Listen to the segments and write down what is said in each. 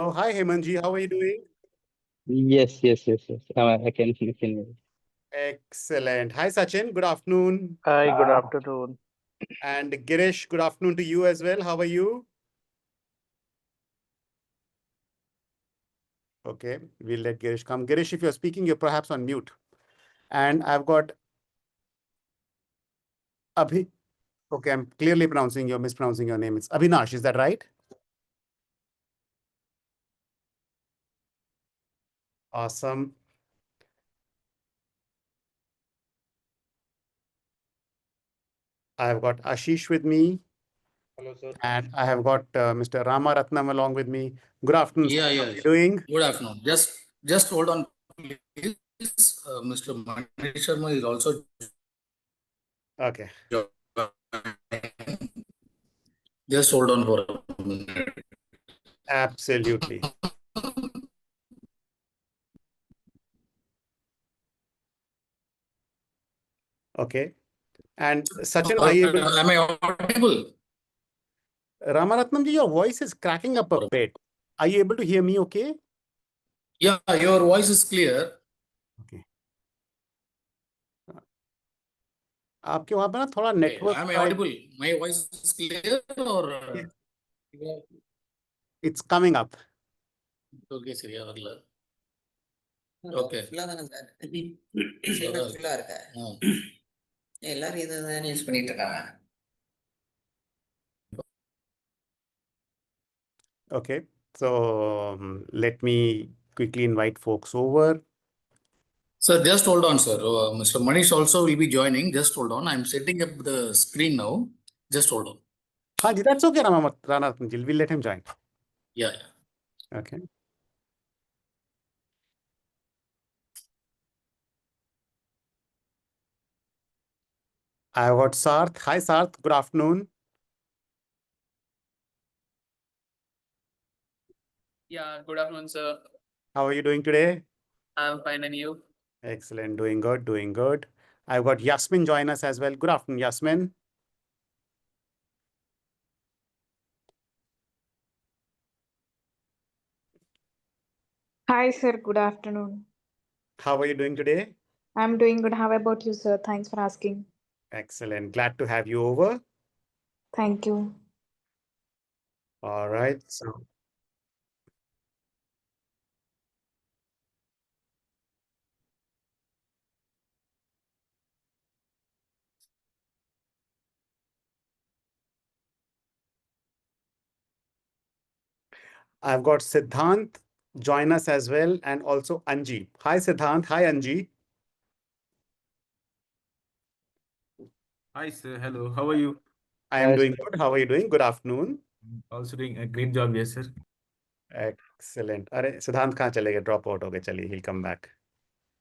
Hi, Hemanji. How are you doing? Yes. I can listen. Excellent. Hi, Sachin. Good afternoon. Hi, good Ah, afternoon. And Girish, good afternoon to you as well. How are you? Okay, we'll let Girish come. Girish, if you're speaking, you're perhaps on mute. And I've got Abhi. Okay, I'm clearly mispronouncing your name. It's Abhinash. Is that right? Awesome. I've got Ashish with me. Hello, sir. And I have got Mr. Rama Ratnam along with me. Good afternoon. Yeah, Sir. yeah. How are you doing? Good afternoon. Just hold on, please. Mr. Mani Sharma is also Okay. joining. Just hold on for a minute. Absolutely. Okay. And Sachin, are you able to... Am I audible? Ramaratnam ji, your voice is cracking up a bit. Are you able to hear me okay? Yeah, your voice is clear. Okay. आपके वहां पे ना थोड़ा network Am I audible? My voice is clear or it's coming up. okay, சரியா வரல. Okay. எல்லாரும் இதுதான் use பண்ணிட்டு இருக்காங்க. Okay, so let me quickly invite folks over. Sir, just hold on, sir. Mr. Manish also will be joining. Just hold on. I'm setting up the screen now. Just hold on. Haji, that's okay, Ramaratnam ji. We'll let him join. Yeah. Okay. I've got Sarth. Hi, Sarth. Good afternoon. Yeah, good afternoon, sir. How are you doing today? I'm fine, and you? Excellent. Doing good, doing good. I've got Yasmin join us as well. Good afternoon, Yasmin. Hi, sir. Good afternoon. How are you doing today? I'm doing good. How about you, sir? Thanks for asking. Excellent. Glad to have you over. Thank you. All right. So I've got Siddhant join us as well, and also Anji. Hi, Siddhant. Hi, Anji. Hi, sir. Hello. How are you? I am doing good. How are you doing? Good afternoon. Also doing a great job, yes, sir. Excellent. अरे सिद्धांत कहाँ चले गए? Drop out हो गए. चलिए, he'll come back.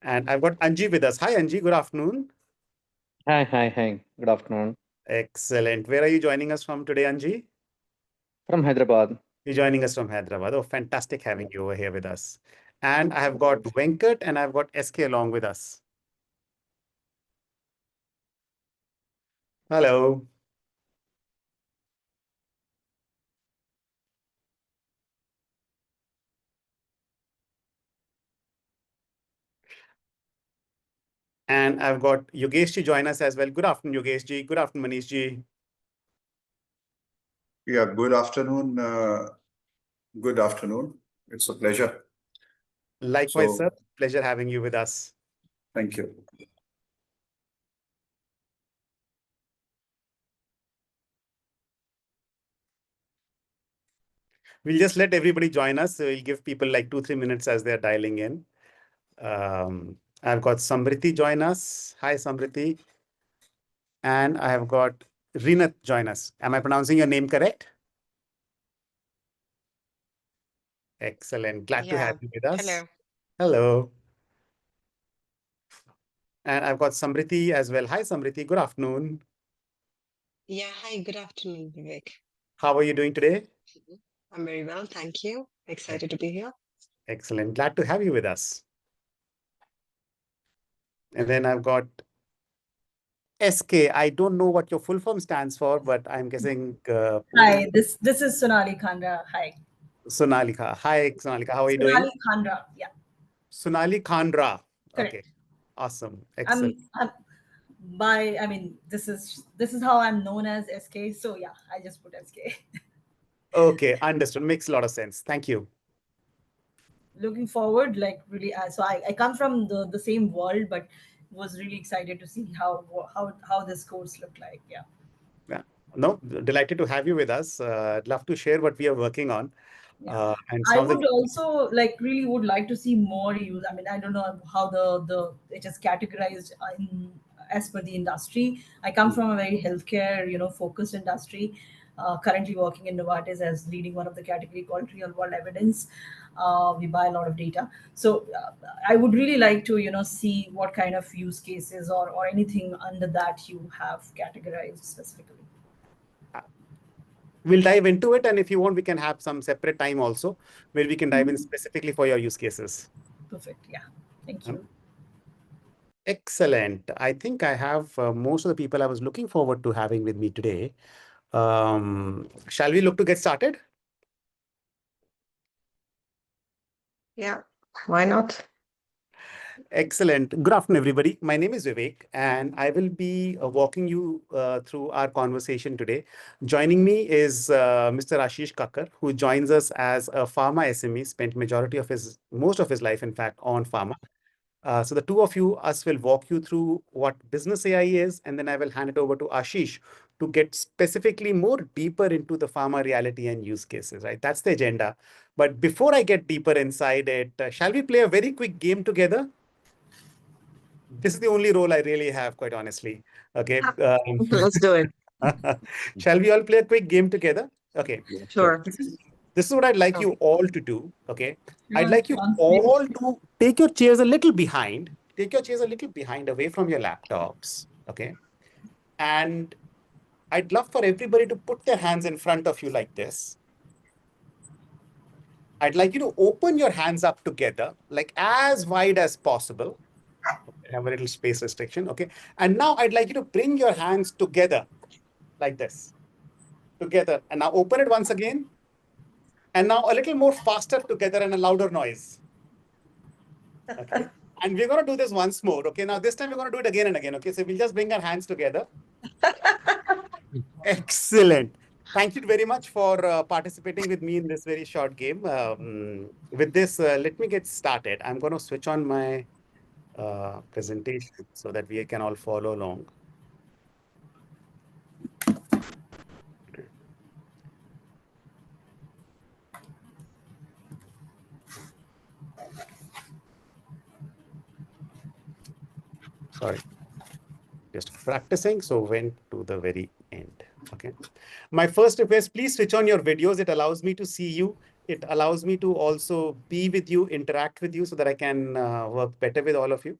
And I've got Anji with us. Hi, Anji. Good afternoon. Hi. Good afternoon. Excellent. Where are you joining us from today, Anji? From Hyderabad. You're joining us from Hyderabad. Oh, fantastic having you over here with us. And I have got Venkat and I've got SK along with us. Hello. And I've got Yogesh ji join us as well. Good afternoon, Yogesh ji. Good afternoon, Manish ji. Yeah, good afternoon. Good afternoon. It's a pleasure. Likewise, So- sir. Pleasure having you with us. Thank you. We'll just let everybody join us. So we'll give people like 2-3 minutes as they're dialing in. I've got Samriti join us. Hi, Samriti. And I have got Rinat join us. Am I pronouncing your name correct? Excellent. Glad to have you with us. Hello. Hello. And I've got Samriti as well. Hi, Samriti. Good afternoon. Yeah, hi, good afternoon, Vivek. How are you doing today? I'm very well, thank you. Excited to be here. Excellent. Glad to have you with us. And then I've got SK. I don't know what your full form stands for, but I'm guessing. Hi, this is Sonali Khandra. Hi. Sonalika. Hi, Sonalika. How are you doing? Sonali Khandra. Yeah, Sonali Khandra. correct. Okay. Awesome. Excellent. This is how I'm known as SK. So yeah, I just put SK. Okay. Understood. Makes a lot of sense. Thank you. Looking forward, like really. So I come from the same world, but was really excited to see how this course looked like. Yeah. Yeah. No, delighted to have you with us. I'd love to share what we are working on. Yeah. And I some of would the also really would like to see more use. I mean, I don't know how the it is categorized as per the industry. I come from a very healthcare, focused industry. Currently working in Novartis as leading one of the category called real world evidence. We buy a lot of data. So I would really like to, see what kind of use cases or anything under that you have categorized specifically. we'll dive into it. And if you want, we can have some separate time also where we can dive in specifically for your use cases. Perfect. Yeah. Thank you. Excellent. I think I have most of the people I was looking forward to having with me today. Shall we look to get started? Yeah, why not? Excellent. Good afternoon, everybody. My name is Vivek, and I will be walking you through our conversation today. Joining me is Mr. Ashish Kakkar, who joins us as a pharma SME, spent most of his life, in fact, on pharma. So the two of us will walk you through what business AI is, and then I will hand it over to Ashish to get specifically more deeper into the pharma reality and use cases, right? That's the agenda. But before I get deeper inside it, shall we play a very quick game together? This is the only role I really have, quite honestly. Okay. Let's do it. Shall we all play a quick game together? Okay. Sure. This is what I'd like you all to do. Okay. You I'd want like you translate? all to take your chairs a little behind. Take your chairs a little behind, away from your laptops. Okay. And I'd love for everybody to put their hands in front of you like this. I'd like you to open your hands up together, like as wide as possible. Have a little space restriction. Okay. And now I'd like you to bring your hands together like this. Together. And now open it once again. And now a little more faster together and a louder noise. Okay. And we're going to do this once more. Okay. Now this time we're going to do it again and again. Okay. So we'll just bring our hands together. Excellent. Thank you very much for participating with me in this very short game. With this, let me get started. I'm going to switch on my presentation so that we can all follow along. Sorry, just practicing. So went to the very end. Okay. My first request, please switch on your videos. It allows me to see you. It allows me to also be with you, interact with you so that I can work better with all of you.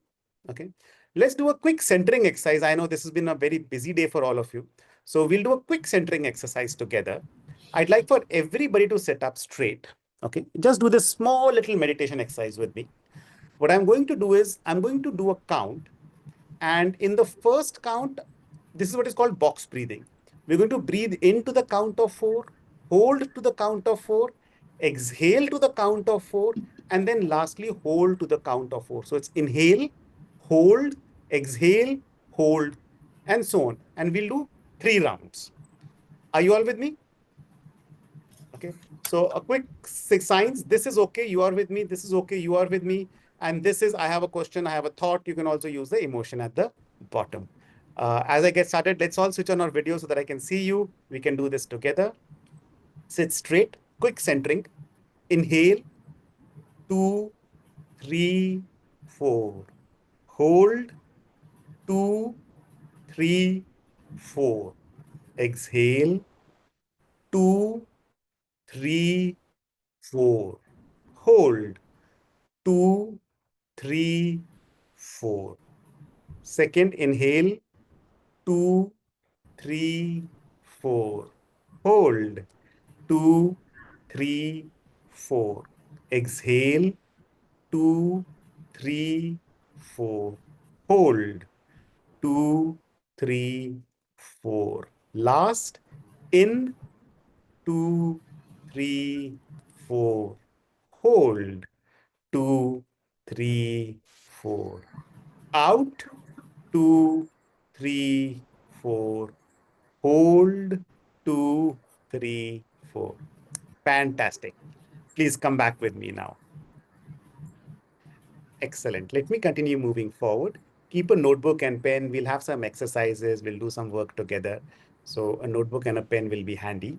Okay. Let's do a quick centering exercise. I know this has been a very busy day for all of you. So we'll do a quick centering exercise together. I'd like for everybody to sit up straight. Okay. Just do this small little meditation exercise with me. What I'm going to do is I'm going to do a count. And in the first count, this is what is called box breathing. We're going to breathe into the count of 4, hold to the count of 4, exhale to the count of 4, and then lastly, hold to the count of 4. So it's inhale, hold, exhale, hold, and so on. And we'll do 3 rounds. Are you all with me? Okay. So a quick 6 signs. This is okay. You are with me. This is okay. You are with me. And this is, I have a question. I have a thought. You can also use the emotion at the bottom. As I get started, let's all switch on our video so that I can see you. We can do this together. Sit straight, quick centering. Inhale, 2, 3, 4. Hold, 2, 3, 4. Exhale, 2, 3, 4. Hold, 2, 3, 4. Second, inhale, 2, 3, 4. Hold, 2, 3, 4. Exhale, 2, 3, 4. Hold, 2, 3, 4. Last, in, 2, 3, 4. Hold. 2, 3, 4. Out. 2, 3, 4. Hold. 2, 3, 4. Fantastic. Please come back with me now. Excellent. Let me continue moving forward. Keep a notebook and pen. We'll have some exercises. We'll do some work together. So a notebook and a pen will be handy.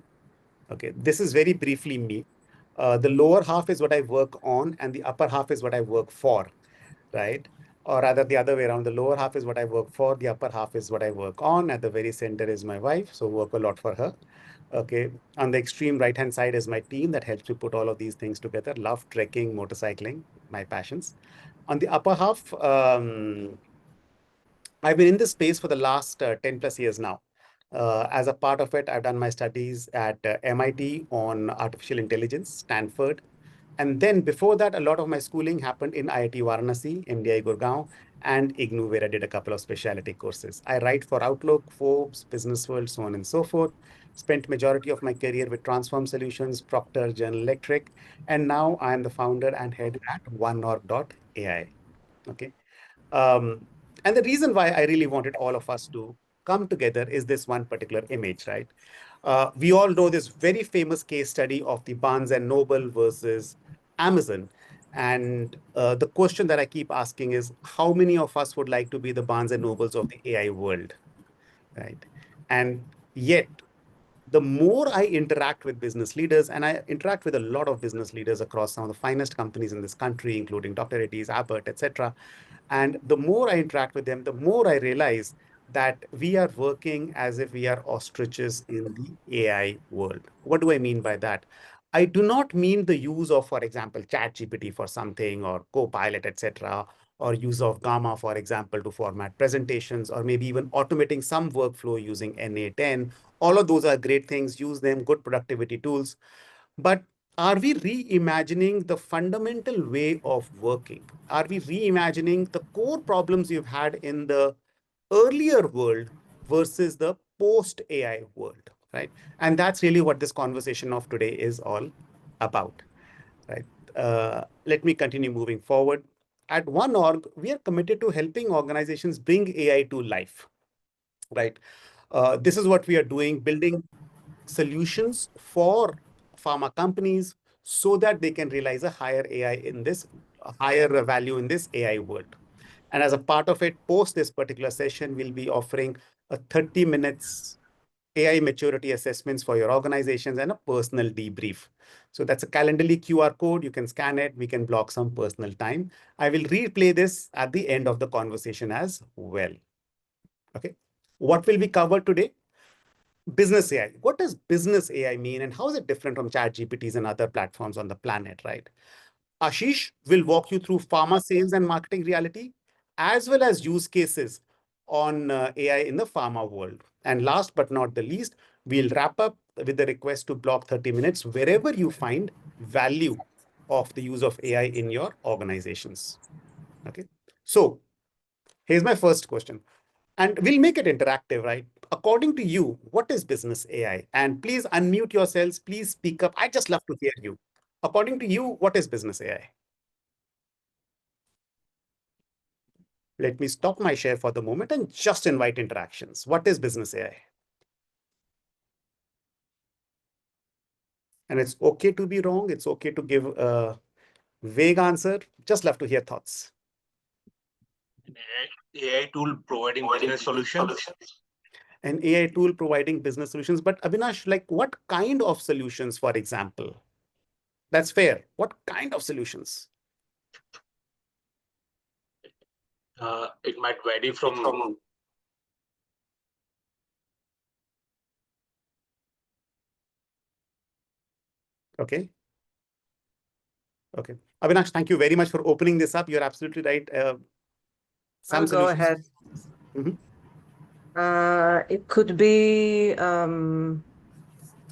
Okay, this is very briefly me. The lower half is what I work on and the upper half is what I work for, right? Or rather the other way around, the lower half is what I work for, the upper half is what I work on. At the very center is my wife, so work a lot for her. Okay, on the extreme right-hand side is my team that helps me put all of these things together. Love trekking, motorcycling, my passions. On the upper half, I've been in this space for the last 10 plus years now. As a part of it, I've done my studies at MIT on artificial intelligence, Stanford. And then before that, a lot of my schooling happened in IIT Varanasi, MDI Gurgaon, and IGNOU, where I did a couple of specialty courses. I write for Outlook, Forbes, Business World, so on and so forth. Spent majority of my career with Transform Solutions, Procter, General Electric, and now I am the founder and head at OneOrg.ai. Okay. And the reason why I really wanted all of us to come together is this one particular image, right? We all know this very famous case study of the Barnes and Noble versus Amazon. And the question that I keep asking is, how many of us would like to be the Barnes and Nobles of the AI world, right? And yet, the more I interact with business leaders, and I interact with a lot of business leaders across some of the finest companies in this country, including Dr. Reddy's, Abbott, etc. And the more I interact with them, the more I realize that we are working as if we are ostriches in the AI world. What do I mean by that? I do not mean the use of, for example, ChatGPT for something or Copilot, etc., or use of Gamma, for example, to format presentations, or maybe even automating some workflow using NA10. All of those are great things. Use them, good productivity tools. But are we reimagining the fundamental way of working? Are we reimagining the core problems you've had in the earlier world versus the post-AI world, right? And that's really what this conversation of today is all about, right? Let me continue moving forward. At OneOrg, we are committed to helping organizations bring AI to life, right? This is what we are doing, building solutions for pharma companies so that they can realize a higher AI in this, a higher value in this AI world. And as a part of it, post this particular session, we'll be offering a 30 minutes AI maturity assessments for your organizations and a personal debrief. So that's a Calendly QR code. You can scan it. We can block some personal time. I will replay this at the end of the conversation as well. Okay. What will we cover today? Business AI. What does business AI mean and how is it different from ChatGPTs and other platforms on the planet, right? Ashish will walk you through pharma sales and marketing reality, as well as use cases on AI in the pharma world. And last but not the least, we'll wrap up with the request to block 30 minutes wherever you find value of the use of AI in your organizations. Okay. So here's my first question. And we'll make it interactive, right? According to you, what is business AI? And please unmute yourselves. Please speak up. I just love to hear you. According to you, what is business AI? Let me stop my share for the moment and just invite interactions. What is business AI? And it's okay to be wrong. It's okay to give a vague answer. Just love to hear thoughts. AI tool providing business solutions. An AI tool providing business solutions. But Avinash, like what kind of solutions, for example? That's fair. What kind of solutions? It might vary from Okay. Okay. Avinash, thank you very much for opening this up. You're absolutely right. I'll go ahead. Mhm. It could be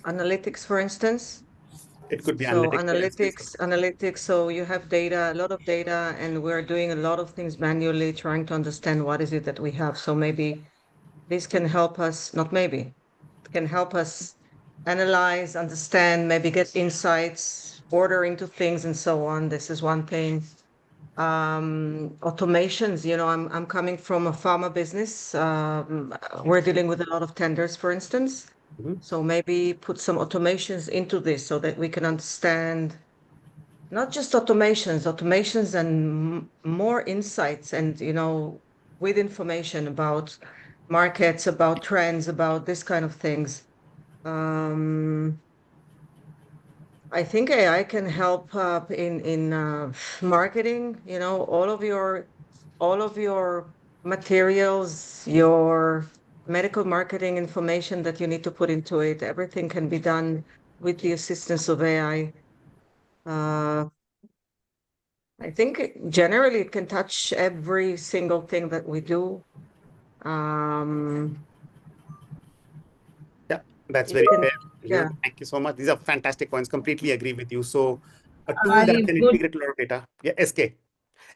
analytics, for instance. It could be So analytics. analytics. So you have data, a lot of data, and we're doing a lot of things manually, trying to understand what is it that we have. So maybe this can help us, not maybe, it can help us analyze, understand, maybe get insights order into things and so on. This is one thing. Automations, I'm coming from a pharma business. We're dealing with a lot of tenders, for instance. So maybe put some automations into this so that we can understand not just automations and more insights and, with information about markets, about trends, about this kind of things. I think AI can help in marketing. All of your materials, your medical marketing information that you need to put into it. Everything can be done with the assistance of AI. I think generally it can touch every single thing that we do. Yeah, that's it very can- fair. yeah. Thank you so much. These are fantastic points. Completely agree with you. So a tool I that can would- integrate a lot of data. Yeah, SK.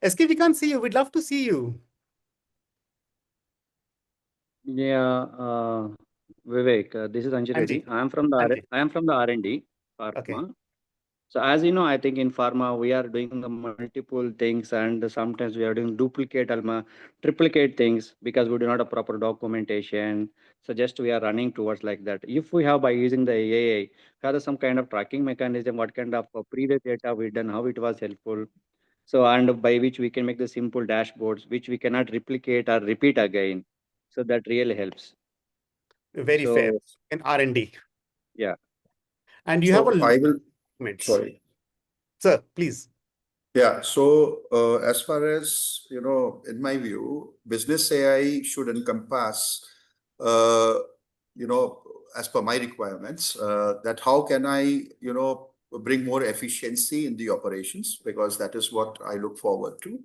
SK, we can't see you. We'd love to see you. Yeah, Vivek, this is Anji Reddy. Anji. I am from the Anji. I am from the R&D Pharma. Okay. So as you know, I think in pharma we are doing the multiple things, and sometimes we are doing duplicate, triplicate things because we do not have proper documentation. So just we are running towards like that. If we have by using the AI, have some kind of tracking mechanism, what kind of previous data we done, how it was helpful. So and by which we can make the simple dashboards, which we cannot replicate or repeat again. So that really helps. Very fair. In R&D. Yeah. And you have a I will. minutes. Sorry. Sir, please. Yeah. So as far as, in my view, business AI should encompass, as per my requirements, that how can I, bring more efficiency in the operations, because that is what I look forward to.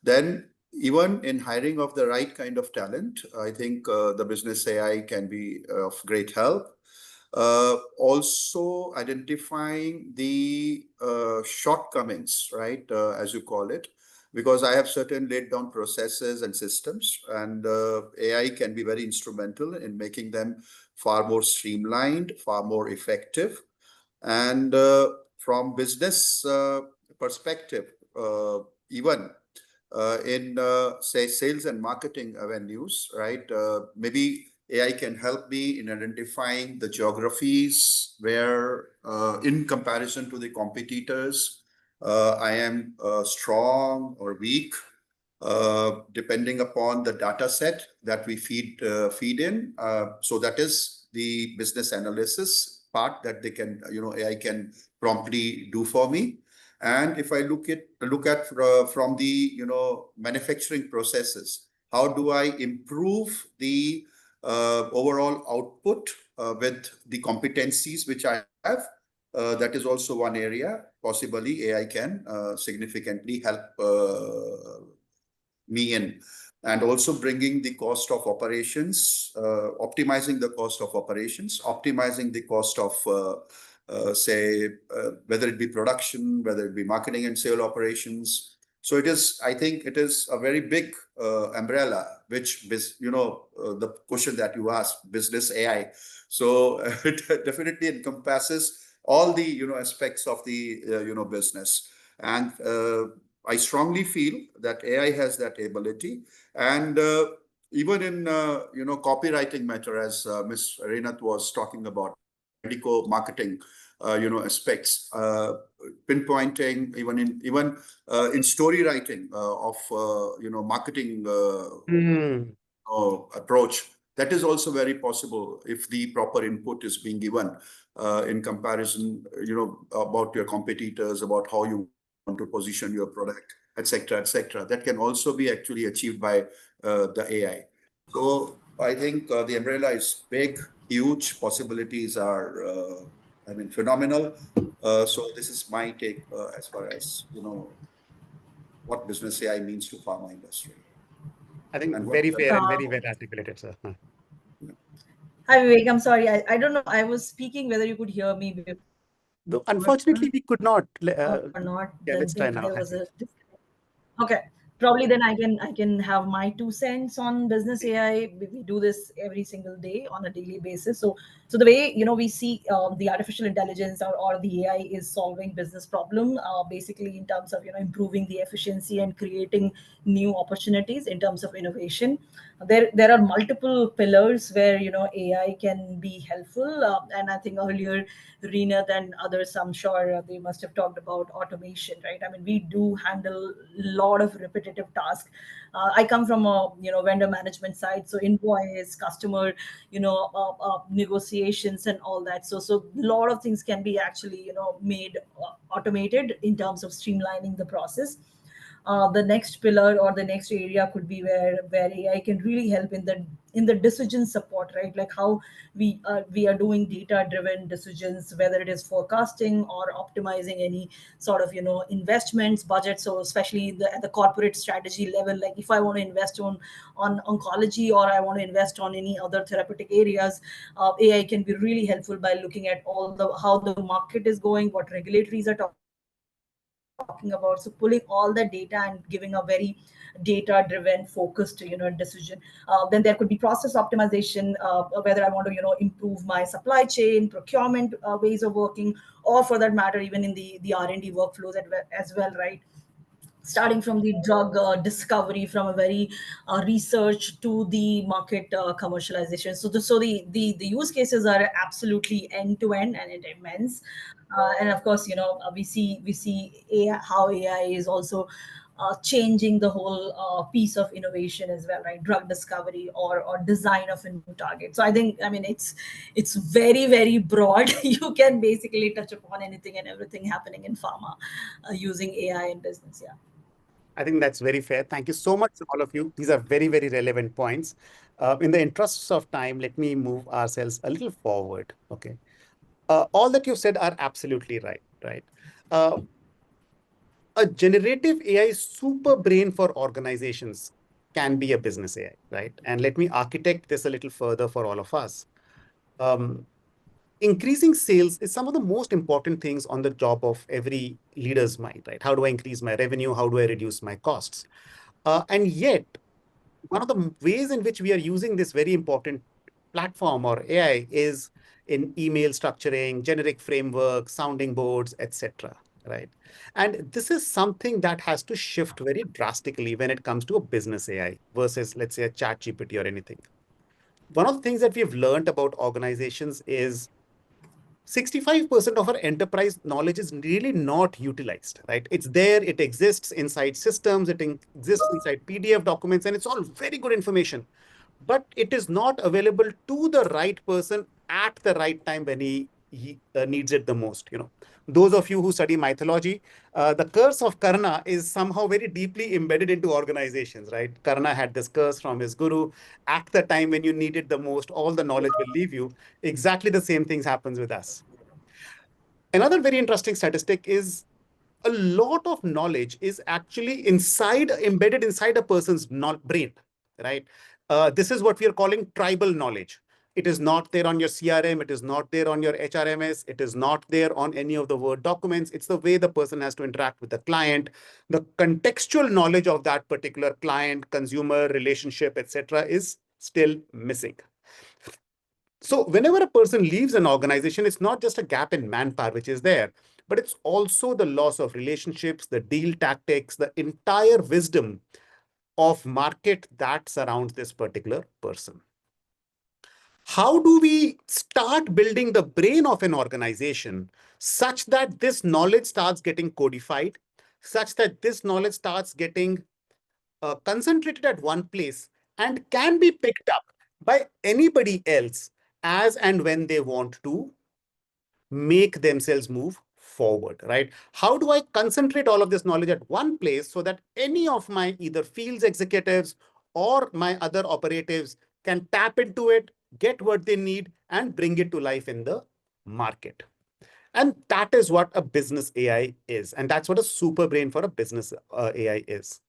Then even in hiring of the right kind of talent, I think the business AI can be of great help. Also identifying the shortcomings, right, as you call it, because I have certain laid down processes and systems, and AI can be very instrumental in making them far more streamlined, far more effective. And from business perspective, even in say sales and marketing avenues, right? Maybe AI can help me in identifying the geographies where, in comparison to the competitors, I am strong or weak, depending upon the data set that we feed in. So that is the business analysis part that they can, AI can promptly do for me. And if I look at from the manufacturing processes, how do I improve the overall output with the competencies which I have? That is also one area. Possibly AI can significantly help me in, and also bringing the cost of operations, optimizing the cost of operations, optimizing the cost of whether it be production, whether it be marketing and sale operations. So I think it is a very big umbrella, which, the question that you asked, business AI. So it definitely encompasses all the, aspects of the, business. And I strongly feel that AI has that ability. And even in, copywriting matter, as Ms. Renath was talking about, medical marketing, aspects, pinpointing, even in story writing of, marketing approach, that is also very possible if the proper input is being given in comparison, about your competitors, about how you want to position your product, etc., etc. That can also be actually achieved by the AI. So I think the umbrella is big, huge. Possibilities are, phenomenal. So this is my take as far as, what business AI means to pharma industry. I think very fair and very well articulated, sir. Hi, Vivek. I'm sorry. I don't know. I was speaking whether you could hear me. Unfortunately, we could not. Or not. Yeah, let's try now. There was a... Okay. probably then I can have my 2 cents on business AI. We do this every single day on a daily basis. So the way we see the artificial intelligence or the AI is solving business problem, basically in terms of improving the efficiency and creating new opportunities in terms of innovation. There are multiple pillars where AI can be helpful, and I think earlier Reenath and others, I'm sure they must have talked about automation, right? I mean, we do handle a lot of repetitive tasks. I come from a vendor management side, so invoice, customer, negotiations and all that. So a lot of things can be actually made automated in terms of streamlining the process. The next pillar or the next area could be where AI can really help in the decision support, right? Like how we are doing data driven decisions, whether it is forecasting or optimizing any sort of investments budget. So especially at the corporate strategy level, like if I want to invest on oncology or I want to invest on any other therapeutic areas, AI can be really helpful by looking at how the market is going, what regulatories are talking about. So pulling all the data and giving a very data driven focused decision. Then there could be process optimization, whether I want to improve my supply chain procurement ways of working, or for that matter even in the R&D workflows as well, right? Starting from the drug discovery, from a very research to the market commercialization. So the use cases are absolutely end to end and immense. And of course, we see how AI is also changing the whole piece of innovation as well, right? Drug discovery or design of a new target. So I mean, it's very, very broad. You can basically touch upon anything and everything happening in pharma using AI in business. Yeah. I think that's very fair. Thank you so much, all of you. These are very, very relevant points. In the interests of time, let me move ourselves a little forward. Okay. All that you said are absolutely right. Right. A generative AI super brain for organizations can be a business AI, right? And let me architect this a little further for all of us. Increasing sales is some of the most important things on the job of every leader's mind, right? How do I increase my revenue? How do I reduce my costs? And yet, one of the ways in which we are using this very important platform or AI is in email structuring, generic frameworks, sounding boards, etc. Right? And this is something that has to shift very drastically when it comes to a business AI versus, let's say, a chat GPT or anything. One of the things that we've learned about organizations is 65% of our enterprise knowledge is really not utilized, right? It's there, it exists inside systems, it exists inside PDF documents, and it's all very good information. But it is not available to the right person at the right time when he needs it the most. Those of you who study mythology, the curse of Karna is somehow very deeply embedded into organizations, right? Karna had this curse from his guru. At the time when you need it the most, all the knowledge will leave you. Exactly the same things happens with us. Another very interesting statistic is a lot of knowledge is actually embedded inside a person's brain, right? This is what we are calling tribal knowledge. It is not there on your CRM. It is not there on your HRMS. It is not there on any of the Word documents. It's the way the person has to interact with the client. The contextual knowledge of that particular client, consumer relationship, etc., is still missing. So whenever a person leaves an organization, it's not just a gap in manpower, which is there, but it's also the loss of relationships, the deal tactics, the entire wisdom of market that surrounds this particular person. How do we start building the brain of an organization such that this knowledge starts getting codified, such that this knowledge starts getting concentrated at one place and can be picked up by anybody else as and when they want to make themselves move forward, right? How do I concentrate all of this knowledge at one place so that any of my either fields executives or my other operatives can tap into it, get what they need, and bring it to life in the market? And that is what a business AI is. And that's what a super brain for a business AI is.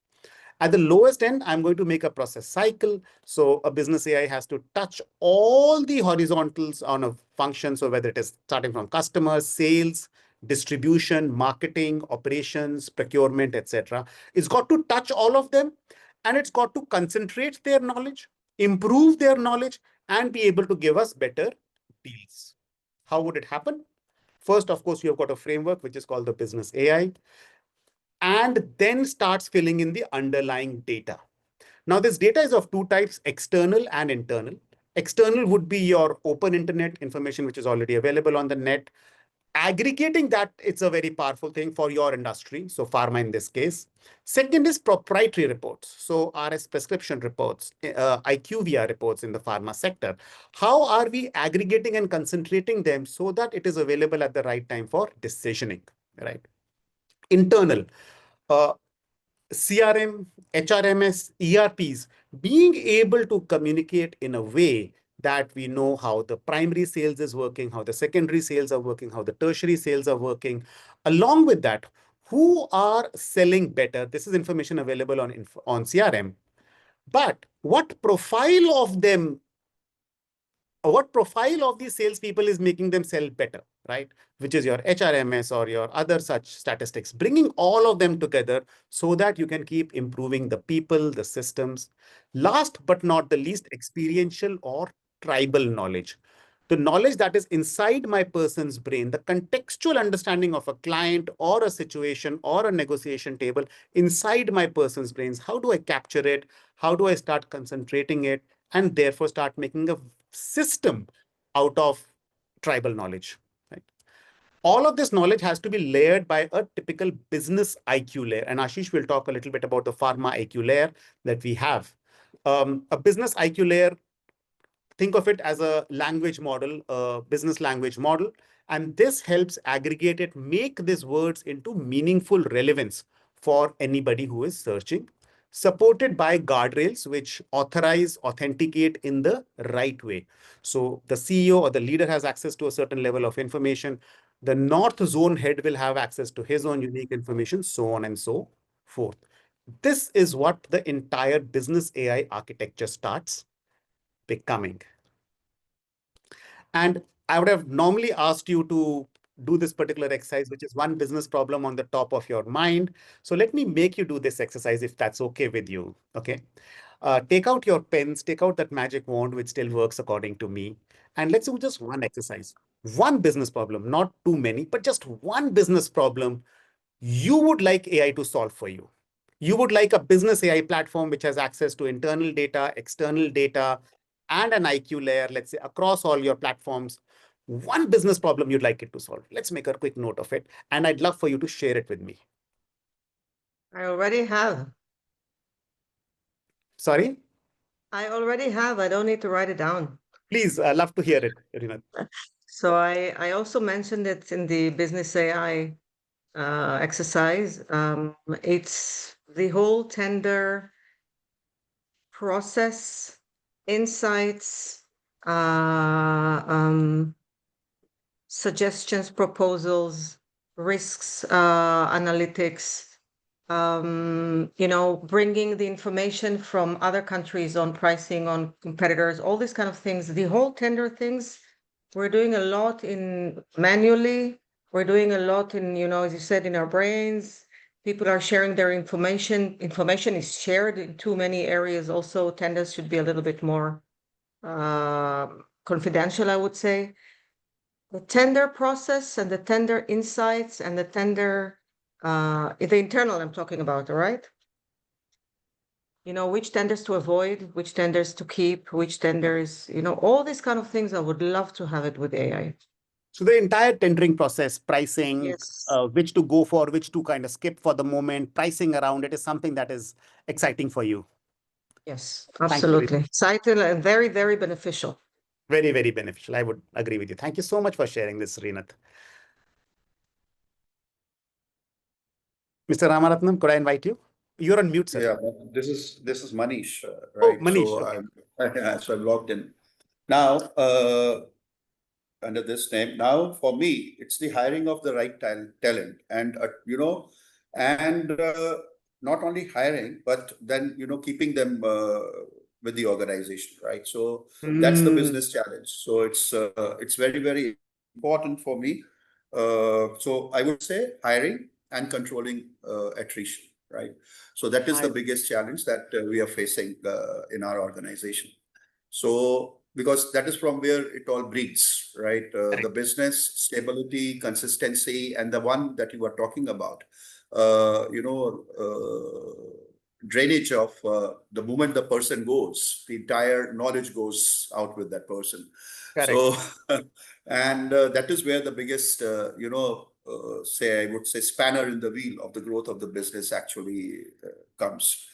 At the lowest end, I'm going to make a process cycle. So a business AI has to touch all the horizontals on a function. So whether it is starting from customers, sales, distribution, marketing, operations, procurement, etc. It's got to touch all of them, and it's got to concentrate their knowledge, improve their knowledge, and be able to give us better deals. How would it happen? First, of course, you have got a framework which is called the business AI, and then starts filling in the underlying data. Now, this data is of two types, external and internal. External would be your open internet information, which is already available on the net. Aggregating that, it's a very powerful thing for your industry, so pharma in this case. Second is proprietary reports, so RS prescription reports, IQVIA reports in the pharma sector. How are we aggregating and concentrating them so that it is available at the right time for decisioning, right? Internal, CRM, HRMS, ERPs, being able to communicate in a way that we know how the primary sales is working, how the secondary sales are working, how the tertiary sales are working. Along with that, who are selling better? This is information available on CRM. But what profile of them, or what profile of these salespeople is making them sell better, right? Which is your HRMS or your other such statistics, bringing all of them together so that you can keep improving the people, the systems. Last but not the least, experiential or tribal knowledge. The knowledge that is inside my person's brain, the contextual understanding of a client or a situation or a negotiation table inside my person's brains. How do I capture it? How do I start concentrating it? And therefore start making a system out of tribal knowledge. Right? All of this knowledge has to be layered by a typical business IQ layer. And Ashish will talk a little bit about the Pharma IQ layer that we have. A business IQ layer, think of it as a language model, a business language model. And this helps aggregate it, make these words into meaningful relevance for anybody who is searching, supported by guardrails which authorize, authenticate in the right way. So the CEO or the leader has access to a certain level of information. The North Zone head will have access to his own unique information, so on and so forth. This is what the entire business AI architecture starts becoming. And I would have normally asked you to do this particular exercise, which is one business problem on the top of your mind. So let me make you do this exercise if that's okay with you. Okay. Take out your pens, take out that magic wand, which still works according to me. And let's do just one exercise. One business problem, not too many, but just one business problem you would like AI to solve for you. You would like a business AI platform which has access to internal data, external data, and an IQ layer, let's say, across all your platforms. One business problem you'd like it to solve. Let's make a quick note of it. And I'd love for you to share it with me. I already have. Sorry? I already have. I don't need to write it down. Please, I'd love to hear it, Rinath. So I also mentioned it in the business AI exercise. It's the whole tender process, insights, suggestions, proposals, risks, analytics, bringing the information from other countries on pricing, on competitors, all these kind of things. The whole tender things, we're doing a lot in manually. We're doing a lot in, as you said, in our brains. People are sharing their information. Information is shared in too many areas. Also, tenders should be a little bit more confidential, I would say. The tender process and the tender insights and the tender, the internal I'm talking about, all right? Which tenders to avoid, which tenders to keep, which tenders, all these kind of things. I would love to have it with AI. So the entire tendering process, pricing, yes. Which to go for, which to kind of skip for the moment, pricing around it is something that is exciting for you. Yes, absolutely. Exciting and very, very beneficial. Very, very beneficial. I would agree with you. Thank you so much for sharing this, Rinath. Mr. Ramaratnam, could I invite you? You're on mute, sir. Yeah, this is Manish, right? Oh, Manish, so okay. so I'm logged in now under this name. Now, for me, it's the hiring of the right talent, and not only hiring, but then keeping them with the organization, right? So that's the business challenge. So it's very, very important for me So I would say hiring and controlling attrition, right? So that is the biggest challenge that we are facing in our organization. So because that is from where it all breeds, right? The business stability, consistency, and the one that you were talking about, drainage of the moment the person goes, the entire knowledge goes out with that person. Correct. So, and that is where the biggest, say, I would say, spanner in the wheel of the growth of the business actually comes.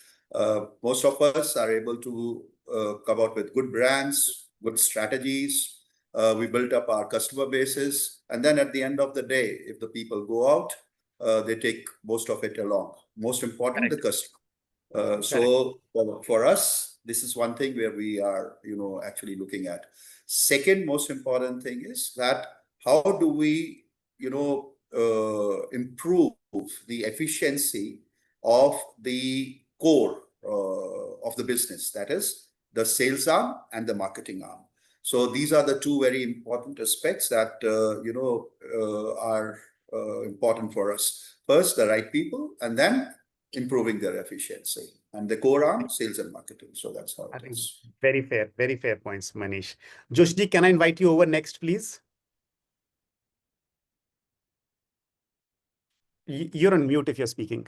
Most of us are able to come out with good brands, good strategies. We built up our customer bases. And then at the end of the day, if the people go out, they take most of it along. Most important, the customer. So for us, this is one thing where we are, actually looking at. Second most important thing is that how do we, improve the efficiency of the core of the business, that is the sales arm and the marketing arm. So these are the two very important aspects that, are important for us. First, the right people, and then improving their efficiency, and the core arm, sales and marketing. So that's how it is. Very fair points, Manish. Joshji, can I invite you over next, please? You're on mute if you're speaking.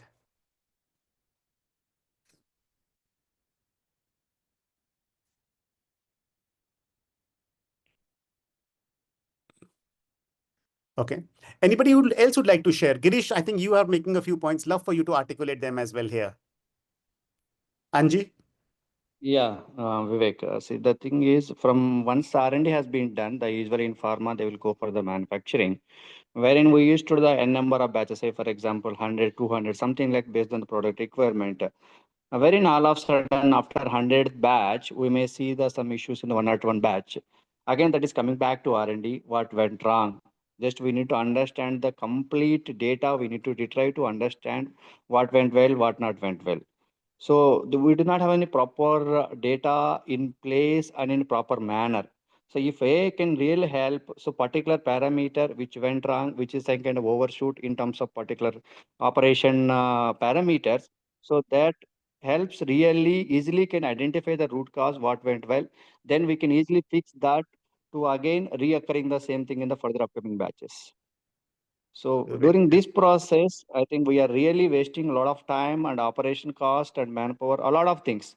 Okay. Anybody else would like to share? Girish, I think you are making a few points. Love for you to articulate them as well here. Anji? Yeah, Vivek, see, the thing is, from once R&D has been done, usually in pharma, they will go for the manufacturing, wherein we used to do the N number of batches, say, for example, 100, 200, something like based on the product requirement. Wherein all of a sudden, after 100th batch, we may see some issues in the 101 batch. Again, that is coming back to R&D, what went wrong. Just we need to understand the complete data. We need to try to understand what went well, what not went well. So we do not have any proper data in place and in proper manner. So if AI can really help, so particular parameter which went wrong, which is a kind of overshoot in terms of particular operation parameters, so that helps really easily can identify the root cause, what went well. Then we can easily fix that to again reoccurring the same thing in the further upcoming batches. So during this process, I think we are really wasting a lot of time and operation cost and manpower, a lot of things.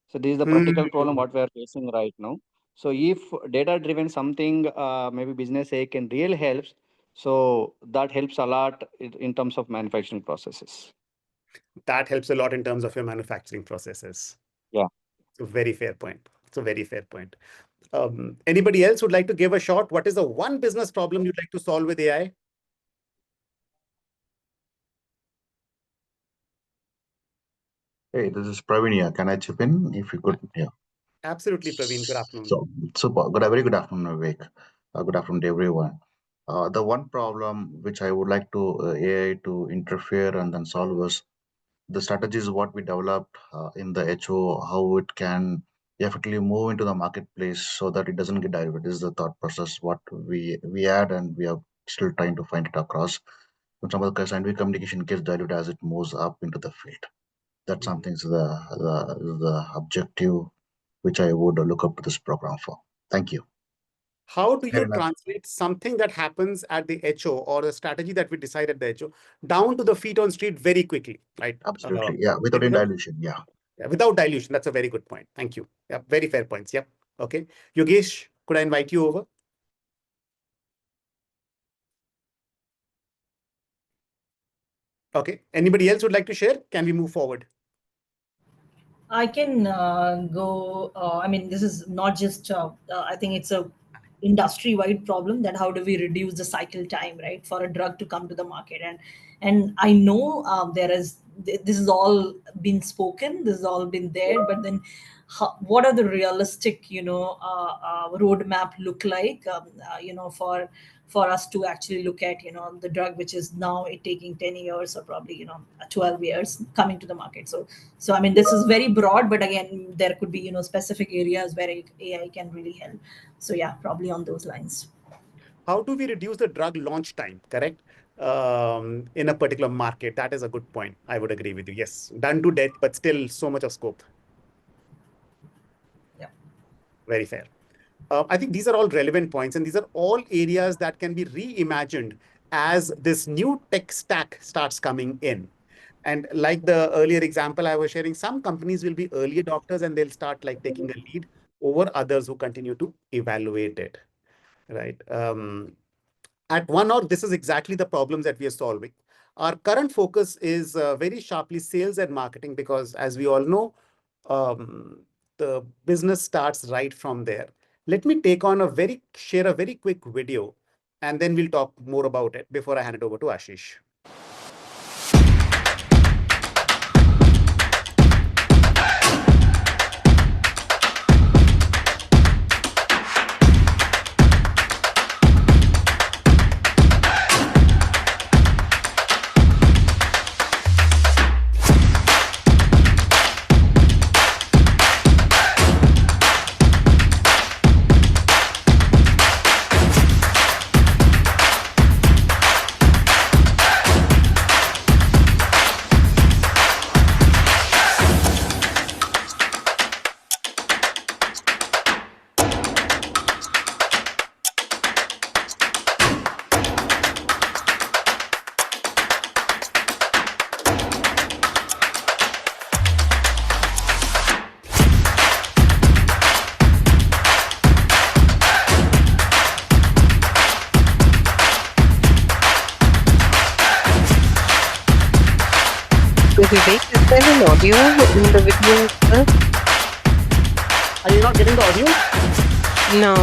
So this is the practical problem what we are facing right now. So if data-driven something, maybe business A can really help, so that helps a lot in terms of manufacturing processes. That helps a lot in terms of your manufacturing processes. Yeah. It's a very fair point. It's a very fair point. Anybody else would like to give a shot? What is the one business problem you'd like to solve with AI? Hey, this is Praveen here. Can I chip in if you could? Yeah. Absolutely, Praveen. Good afternoon. So, super. Very good afternoon, Vivek. Good afternoon to everyone. The one problem which I would like to AI to interfere and then solve is the strategies what we developed in the HO, how it can effectively move into the marketplace so that it doesn't get diluted. This is the thought process what we had, and we are still trying to find it across. Some of the scientific communication gets diluted as it moves up into the field. That's something is the objective which I would look up to this program for. Thank you. How do you translate something that happens at the HO or the strategy that we decide at the HO down to the feet on street very quickly, right? Absolutely. Yeah. Without any dilution. Yeah. Yeah. Without dilution. That's a very good point. Thank you. Yeah. Very fair points. Yep. Okay. Yogesh, could I invite you over? Okay. Anybody else would like to share? Can we move forward? I can go. I mean, this is not just, I think it's a industry-wide problem that how do we reduce the cycle time, right, for a drug to come to the market. And I know this has all been spoken, this has all been there, but then what are the realistic, roadmap look like, for us to actually look at, the drug, which is now taking 10 years or probably, 12 years coming to the market. So I mean, this is very broad, but again, there could be, specific areas where AI can really help. So yeah, probably on those lines. how do we reduce the drug launch time, correct? In a particular market. That is a good point. I would agree with you. Yes, done to death, but still so much of scope. Yeah. Very fair. I think these are all relevant points, and these are all areas that can be reimagined as this new tech stack starts coming in. And like the earlier example I was sharing, some companies will be early adopters and they'll start like taking a lead over others who continue to evaluate it, right? At one org, this is exactly the problems that we are solving. Our current focus is very sharply sales and marketing because, as we all know, the business starts right from there. Let me share a very quick video, and then we'll talk more about it before I hand it over to Ashish. Vivek, is there an audio in the video, sir? Are you not getting the audio? No.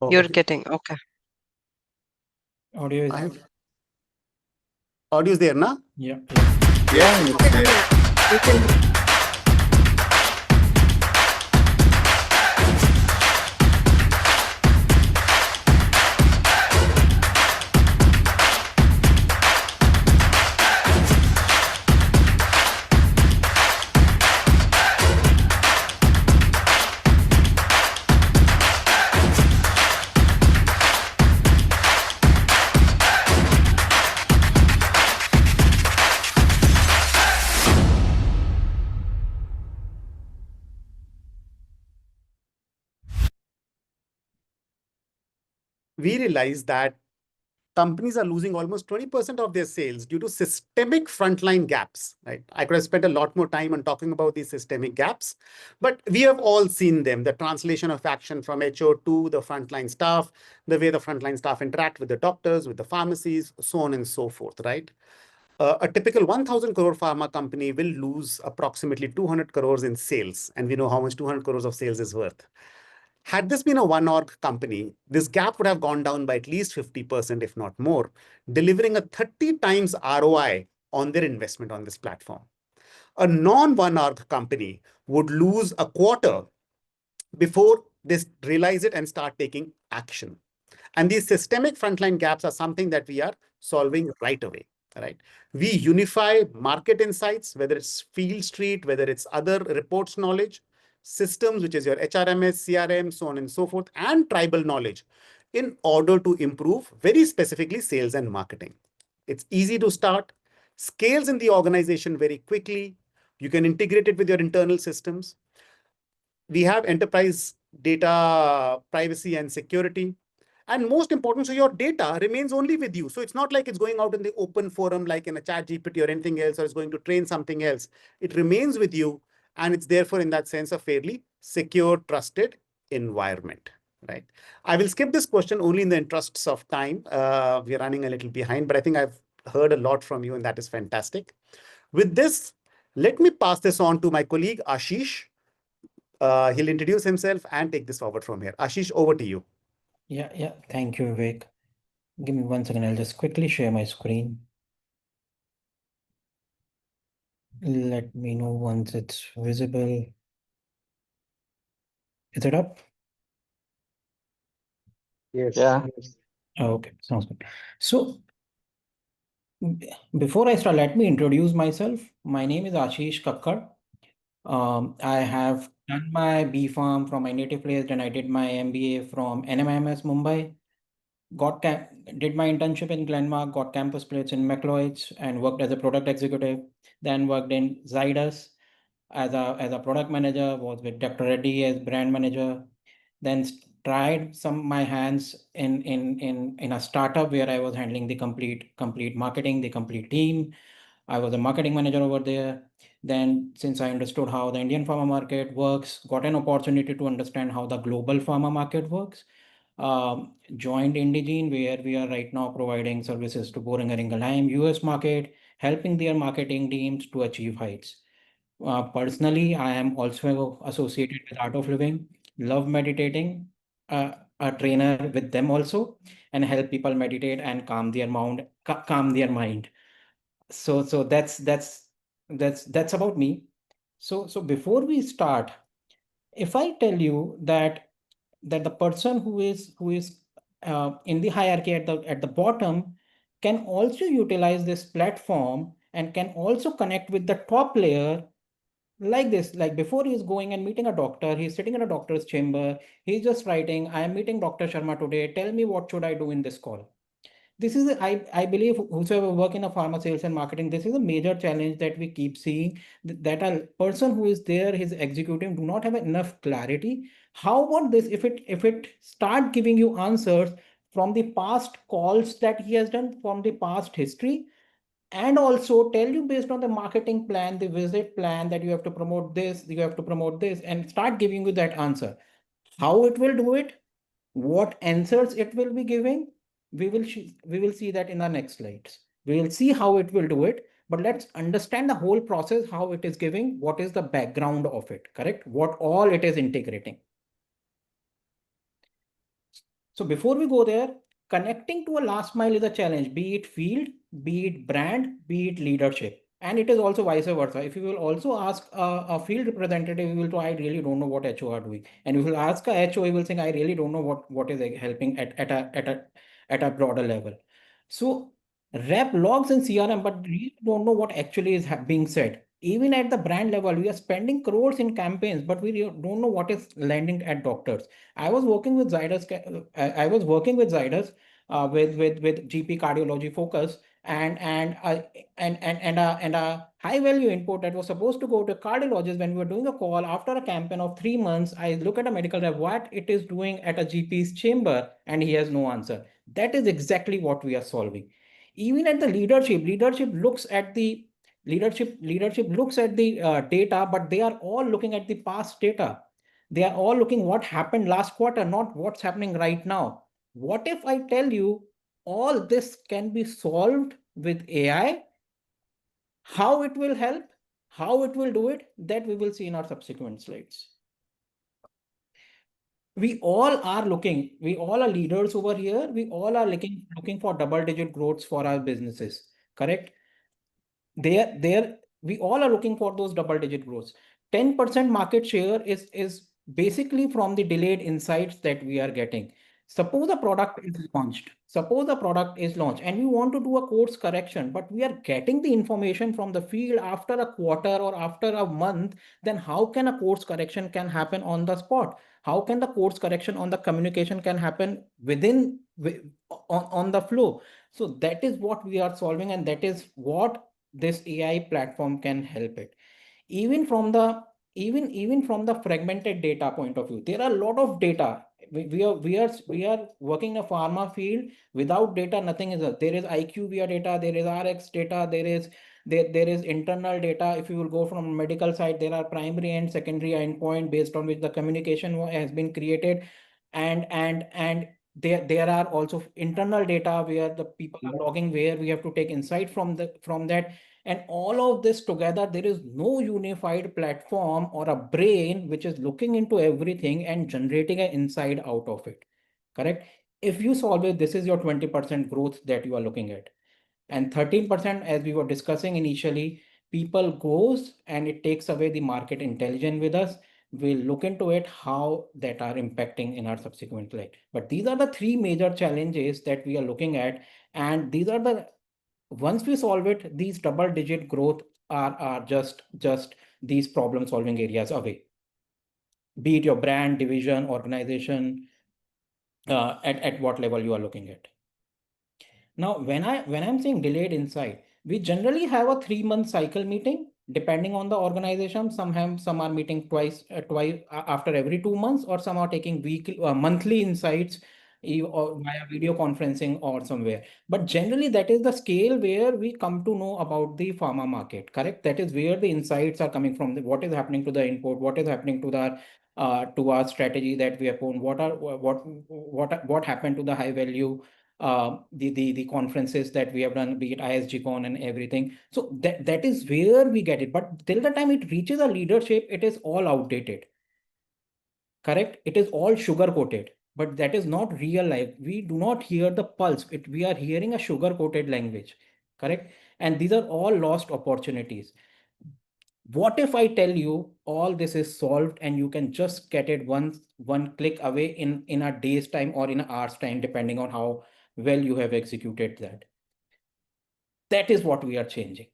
Oh, You're okay. getting, okay. Audio is Audio is there, na? yeah. Yeah, it's there. You can We realize that companies are losing almost 20% of their sales due to systemic frontline gaps, right? I could have spent a lot more time on talking about these systemic gaps, but we have all seen them, the translation of action from HO to the frontline staff, the way the frontline staff interact with the doctors, with the pharmacies, so on and so forth, right? A typical 1,000 crore pharma company will lose approximately 200 crores in sales, and we know how much 200 crores of sales is worth. Had this been a one org company, this gap would have gone down by at least 50%, if not more, delivering a 30 times ROI on their investment on this platform. A non-one org company would lose a quarter before they realize it and start taking action. And these systemic frontline gaps are something that we are solving right away. Right? We unify market insights, whether it's Field Street, whether it's other reports knowledge, systems, which is your HRMS, CRM, so on and so forth, and tribal knowledge in order to improve very specifically sales and marketing. It's easy to start, scales in the organization very quickly. You can integrate it with your internal systems. We have enterprise data privacy and security. And most important, so your data remains only with you. So it's not like it's going out in the open forum, like in a chat GPT or anything else, or it's going to train something else. It remains with you. And it's therefore, in that sense, a fairly secure, trusted environment, right? I will skip this question only in the interests of time. We're running a little behind, but I think I've heard a lot from you, and that is fantastic. With this, let me pass this on to my colleague, Ashish. He'll introduce himself and take this forward from here. Ashish, over to you. Yeah. Thank you, Vivek. Give me 1 second. I'll just quickly share my screen. Let me know once it's visible. Is it up? Yes. Yeah. Okay, sounds good. So before I start, let me introduce myself. My name is Ashish Kakkar. I have done my B Farm from my native place, and I did my MBA from NMIMS Mumbai. did my internship in Glenmark, got campus plates in McLeod's, and worked as a product executive. Then worked in Zydus as a product manager. Was with Dr. Reddy as brand manager. Then tried my hands in a startup where I was handling the complete marketing, the complete team. I was a marketing manager over there. Then, since I understood how the Indian pharma market works, got an opportunity to understand how the global pharma market works. Joined Indigene, where we are right now providing services to Boehringer Ingelheim US market, helping their marketing teams to achieve heights. Personally, I am also associated with Art of Living, love meditating, a trainer with them also, and help people meditate and calm their mind. So that's about me. So before we start, if I tell you that the person who is in the hierarchy at the bottom can also utilize this platform and can also connect with the top layer like this. Like before he's going and meeting a doctor, he's sitting in a doctor's chamber, he's just writing, I am meeting Dr. Sharma today, tell me what should I do in this call. This is, I believe, whosoever work in a pharma sales and marketing, this is a major challenge that we keep seeing, that a person who is there, his executive, do not have enough clarity. How about this? If it start giving you answers from the past calls that he has done, from the past history, and also tell you based on the marketing plan, the visit plan, that you have to promote this, you have to promote this, and start giving you that answer. How it will do it, what answers it will be giving, we will see that in our next slides. We will see how it will do it, but let's understand the whole process, how it is giving, what is the background of it, correct? What all it is integrating. So before we go there, connecting to a last mile is a challenge, be it field, be it brand, be it leadership. And it is also vice versa. If you will also ask a field representative, he will say, I really don't know what HO are doing. And if you will ask a HO, he will say, I really don't know what is helping at a broader level. So rep logs in CRM, but we don't know what actually is being said. Even at the brand level, we are spending crores in campaigns, but we don't know what is landing at doctors. I was working with Zydus. I was working with Zydus with GP cardiology focus, and a high value input that was supposed to go to cardiologist. When we were doing a call after a campaign of 3 months, I look at a medical rep, what it is doing at a GP's chamber, and he has no answer. That is exactly what we are solving. Even at the leadership looks at the data, but they are all looking at the past data. They are all looking what happened last quarter, not what's happening right now. What if I tell you all this can be solved with AI? How it will help, how it will do it, that we will see in our subsequent slides. We all are leaders over here. We all are looking for double-digit growths for our businesses, correct? We all are looking for those double-digit growths. 10% market share is basically from the delayed insights that we are getting. Suppose a product is launched and we want to do a course correction, but we are getting the information from the field after a quarter or after a month. Then how can a course correction can happen on the spot? How can the course correction on the communication can happen on the flow? So that is what we are solving, and that is what this AI platform can help it. Even from the fragmented data point of view, there are a lot of data. We are working in a pharma field. Without data, nothing is there. There is IQVIA data, there is RX data, there is internal data. If you will go from medical side, there are primary and secondary endpoint based on which the communication has been created, and there are also internal data where the people are logging, where we have to take insight from that. And all of this together, there is no unified platform or a brain which is looking into everything and generating an insight out of it, correct? If you solve it, this is your 20% growth that you are looking at. And 13%, as we were discussing initially, people goes and it takes away the market intelligence with us. We'll look into it, how that are impacting in our subsequent slide. But these are the 3 major challenges that we are looking at. And these are once we solve it, these double-digit growth are just these problem-solving areas away. Be it your brand, division, organization, at what level you are looking at. Now, when I'm saying delayed insight, we generally have a 3-month cycle meeting, depending on the organization. Some are meeting twice after every 2 months, or some are taking weekly monthly insights or via video conferencing or somewhere. But generally, that is the scale where we come to know about the pharma market. Correct? That is where the insights are coming from. What is happening to the input? What is happening to our strategy that we have put? What happened to the high value the conferences that we have done, be it ISGCon and everything. So that is where we get it. But till the time it reaches a leadership, it is all outdated. Correct? It is all sugar coated, but that is not real life. We do not hear the pulse. We are hearing a sugar coated language. Correct? And these are all lost opportunities. What if I tell you all this is solved and you can just get it one click away in a day's time or in an hour's time, depending on how well you have executed that. That is what we are changing.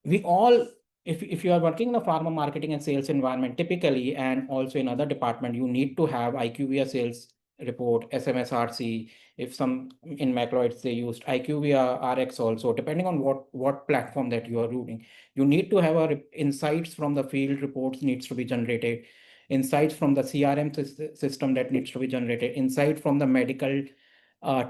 We all, if you are working in a pharma marketing and sales environment, typically, and also in other department, you need to have IQVIA sales report, SMSRC. If some in macroids they used IQVIA RX also, depending on what platform that you are using. You need to have insights from the field reports needs to be generated, insights from the CRM system that needs to be generated, insight from the medical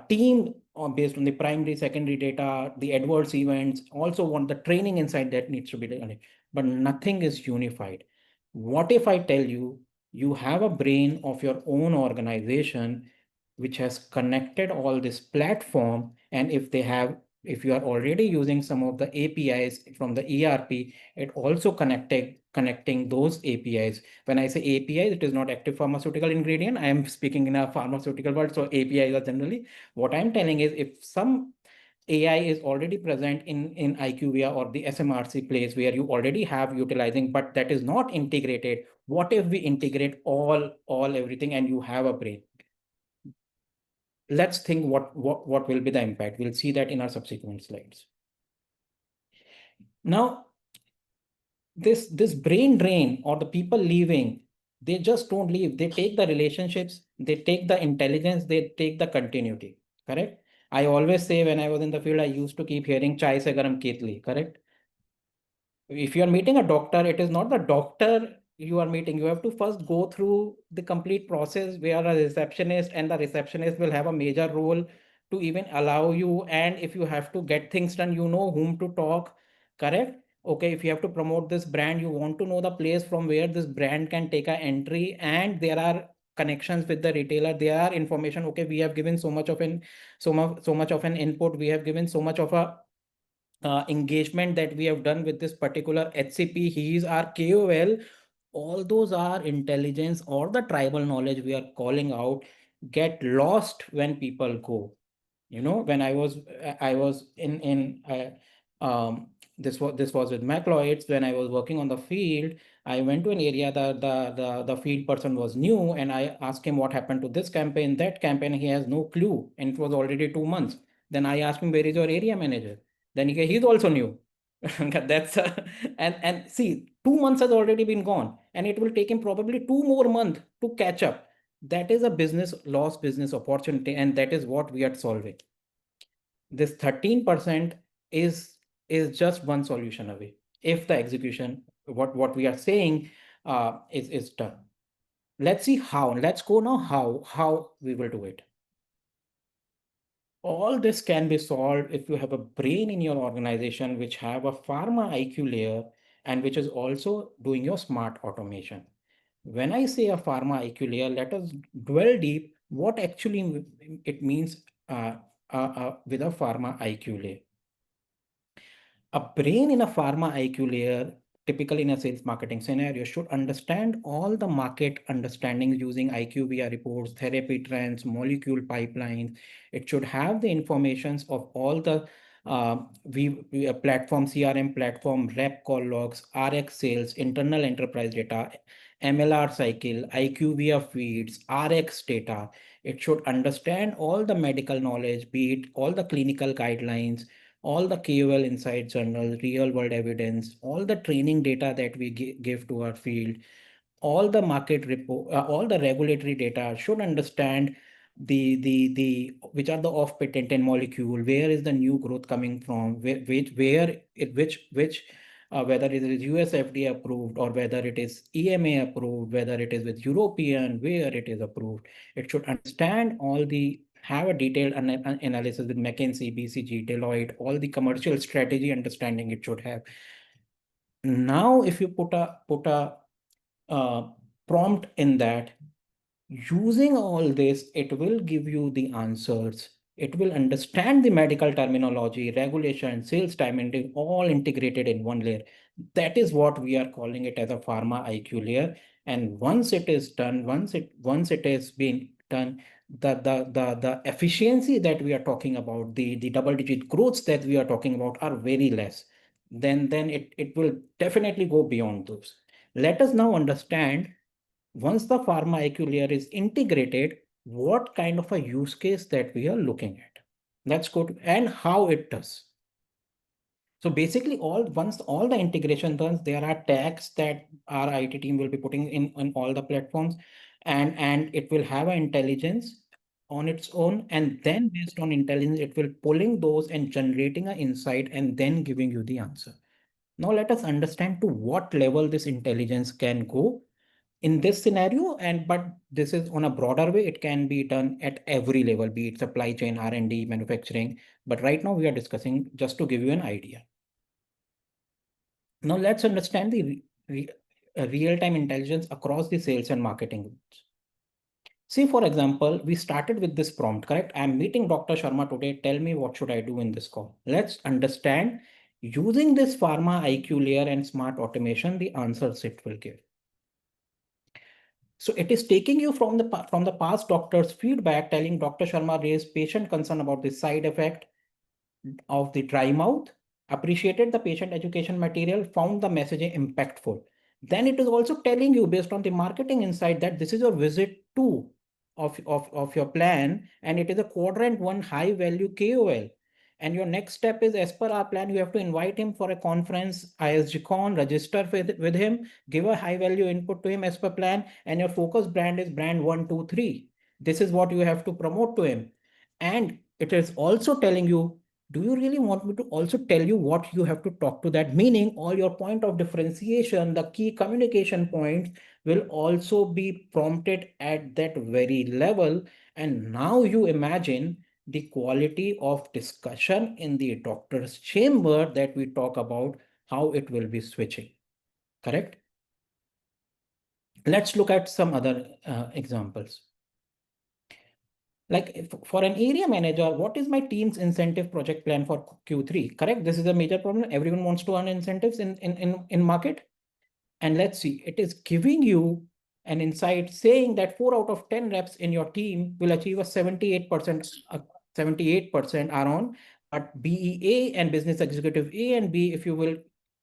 team based on the primary, secondary data, the adverse events, also want the training insight that needs to be done, but nothing is unified. What if I tell you, you have a brain of your own organization which has connected all this platform, and if you are already using some of the APIs from the ERP, it also connecting those APIs. When I say APIs, it is not active pharmaceutical ingredient. I am speaking in a pharmaceutical world, so APIs are generally. What I'm telling is, if some AI is already present in IQVIA or the SMRC place where you already have utilizing, but that is not integrated. What if we integrate all everything and you have a brain? Let's think what will be the impact. We'll see that in our subsequent slides. Now, this brain drain or the people leaving, they just don't leave. They take the relationships, they take the intelligence, they take the continuity. Correct? I always say when I was in the field, I used to keep hearing chai se garam ketli. Correct? If you are meeting a doctor, it is not the doctor you are meeting. You have to first go through the complete process where a receptionist, and the receptionist will have a major role to even allow you. And if you have to get things done, you know whom to talk. Correct? Okay, if you have to promote this brand, you want to know the place from where this brand can take an entry, and there are connections with the retailer. There are information. Okay, we have given so much of an input. We have given so much of a engagement that we have done with this particular HCP. He is our KOL. All those are intelligence or the tribal knowledge we are calling out get lost when people go. When I was in this was with macroids. When I was working on the field, I went to an area that the field person was new, and I asked him what happened to this campaign, that campaign. He has no clue, and it was already 2 months. Then I asked him, where is your area manager? Then he's also new. That's and see, 2 months has already been gone, and it will take him probably 2 more months to catch up. That is a lost business opportunity, and that is what we are solving. This 13% is just one solution away if the execution, what we are saying, is done. Let's see how. Let's go now how we will do it. All this can be solved if you have a brain in your organization which have a Pharma IQ layer and which is also doing your smart automation. When I say a Pharma IQ layer, let us dwell deep what actually it means with a Pharma IQ layer. A brain in a Pharma IQ layer, typically in a sales marketing scenario, should understand all the market understandings using IQVIA reports, therapy trends, molecule pipelines. It should have the informations of all the platform, CRM platform, rep call logs, RX sales, internal enterprise data, MLR cycle, IQVIA feeds, RX data. It should understand all the medical knowledge, be it all the clinical guidelines, all the KOL insight journals, real world evidence, all the training data that we give to our field, all the market report, all the regulatory data should understand the which are the off patent molecule, where is the new growth coming from, which whether it is US FDA approved or whether it is EMA approved, whether it is with European, where it is approved. It should understand all the have a detailed analysis with McKinsey, BCG, Deloitte, all the commercial strategy understanding it should have. Now, if you put a prompt in that, using all this, it will give you the answers. It will understand the medical terminology, regulation, sales timing, all integrated in one layer. That is what we are calling it as a Pharma IQ layer. And once it is done, once it is being done, the efficiency that we are talking about, the double-digit growths that we are talking about are very less. Then it will definitely go beyond those. Let us now understand, once the Pharma IQ layer is integrated, what kind of a use case that we are looking at. Let's go to, and how it does. So basically, once all the integration done, there are tags that our IT team will be putting in all the platforms, and it will have an intelligence on its own, and then based on intelligence, it will pulling those and generating an insight and then giving you the answer. Now let us understand to what level this intelligence can go in this scenario, but this is on a broader way. It can be done at every level, be it supply chain, R&D, manufacturing. But right now we are discussing just to give you an idea. Now let's understand the real-time intelligence across the sales and marketing groups. See, for example, we started with this prompt, correct? I'm meeting Dr. Sharma today. Tell me what should I do in this call. Let's understand, using this Pharma IQ layer and smart automation, the answers it will give. So it is taking you from the past doctor's feedback, telling Dr. Sharma raised patient concern about the side effect of the dry mouth, appreciated the patient education material, found the messaging impactful. Then it is also telling you based on the marketing insight that this is your visit 2 of your plan, and it is a quadrant 1 high value KOL. And your next step is, as per our plan, you have to invite him for a conference, ISGCon, register with him, give a high value input to him as per plan, and your focus brand is brand 1, 2, 3. This is what you have to promote to him. And it is also telling you, do you really want me to also tell you what you have to talk to that? Meaning all your point of differentiation, the key communication points will also be prompted at that very level. And now you imagine the quality of discussion in the doctor's chamber that we talk about, how it will be switching, correct? Let's look at some other examples. Like for an area manager, what is my team's incentive project plan for Q3? Correct. This is a major problem. Everyone wants to earn incentives in market. And let's see, it is giving you an insight saying that 4 out of 10 reps in your team will achieve a 78%, 78% are on, but BEA and business executive A and B, if you will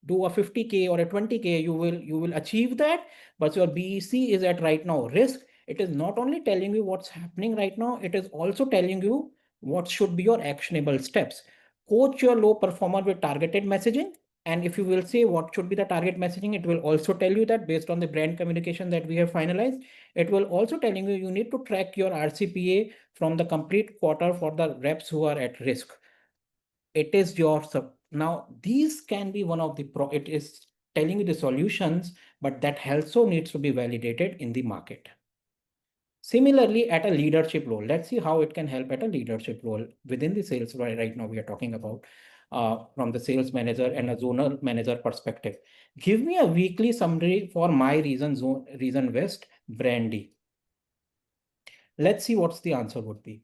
do a 50K or a 20K, you will achieve that. But your BEC is at right now risk. It is not only telling you what's happening right now, it is also telling you what should be your actionable steps. Coach your low performer with targeted messaging. And if you will say what should be the target messaging, it will also tell you that based on the brand communication that we have finalized. It will also telling you need to track your RCPA from the complete quarter for the reps who are at risk. It is your now these can be one of the it is telling you the solutions, but that also needs to be validated in the market. Similarly, at a leadership role, let's see how it can help at a leadership role within the sales. Right now we are talking about from the sales manager and a zonal manager perspective. Give me a weekly summary for my region West brandy. Let's see what's the answer would be.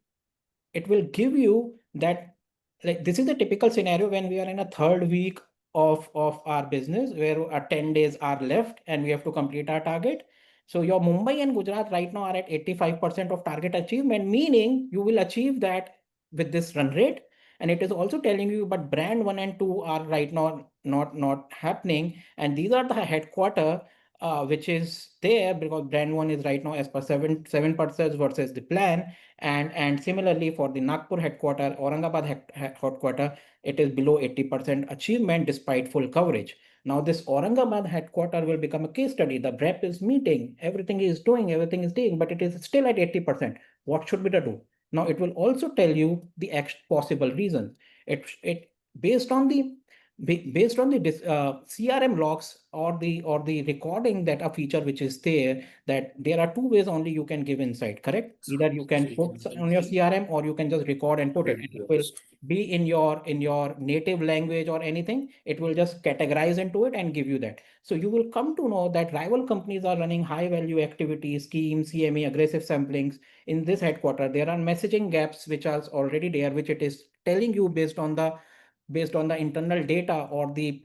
It will give you that, like, this is a typical scenario when we are in a third week of our business where 10 days are left and we have to complete our target. So your Mumbai and Gujarat right now are at 85% of target achievement, meaning you will achieve that with this run rate. And it is also telling you, but brand 1 and 2 are right now not happening. And these are the headquarter which is there because brand 1 is right now as per 7% versus the plan. And similarly for the Nagpur headquarter, Aurangabad headquarter, it is below 80% achievement despite full coverage. Now this Aurangabad headquarter will become a case study. The rep is meeting, everything is doing, but it is still at 80%. What should be the do? Now it will also tell you the possible reasons. It based on the CRM logs or the recording that a feature which is there, that there are two ways only you can give insight, correct? Either you can put on your CRM or you can just record and put it. It will be in your native language or anything. It will just categorize into it and give you that. So you will come to know that rival companies are running high value activities, schemes, CME, aggressive samplings in this headquarter. There are messaging gaps which are already there, which it is telling you based on the internal data or the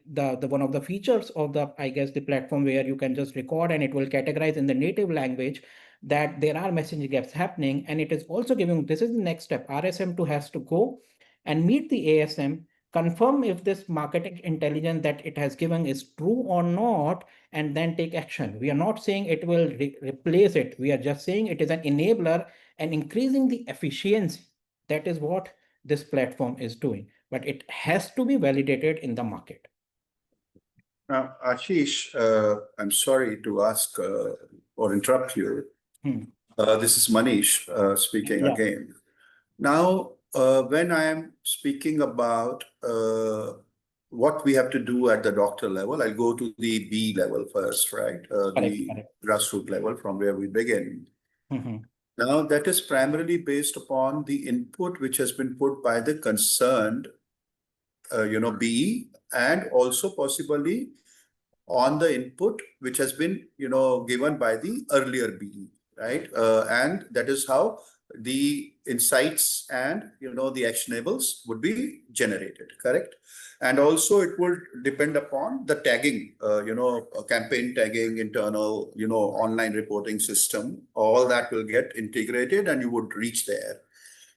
one of the features of the, I guess, the platform where you can just record and it will categorize in the native language that there are messaging gaps happening. And it is also giving, this is the next step, RSM2 has to go and meet the ASM, confirm if this marketing intelligence that it has given is true or not, and then take action. We are not saying it will replace it. We are just saying it is an enabler and increasing the efficiency. That is what this platform is doing, but it has to be validated in the market. Now, Ashish, I'm sorry to ask or interrupt you. This is Manish speaking again. Now, when I am speaking about what we have to do at the doctor level, I'll go to the B level first, right? The grassroots level from where we begin. Now, that is primarily based upon the input which has been put by the concerned, BE, and also possibly on the input which has been, given by the earlier BE, right? And that is how the insights and, the actionables would be generated, correct? And also it will depend upon the tagging, campaign tagging, internal, online reporting system, all that will get integrated and you would reach there,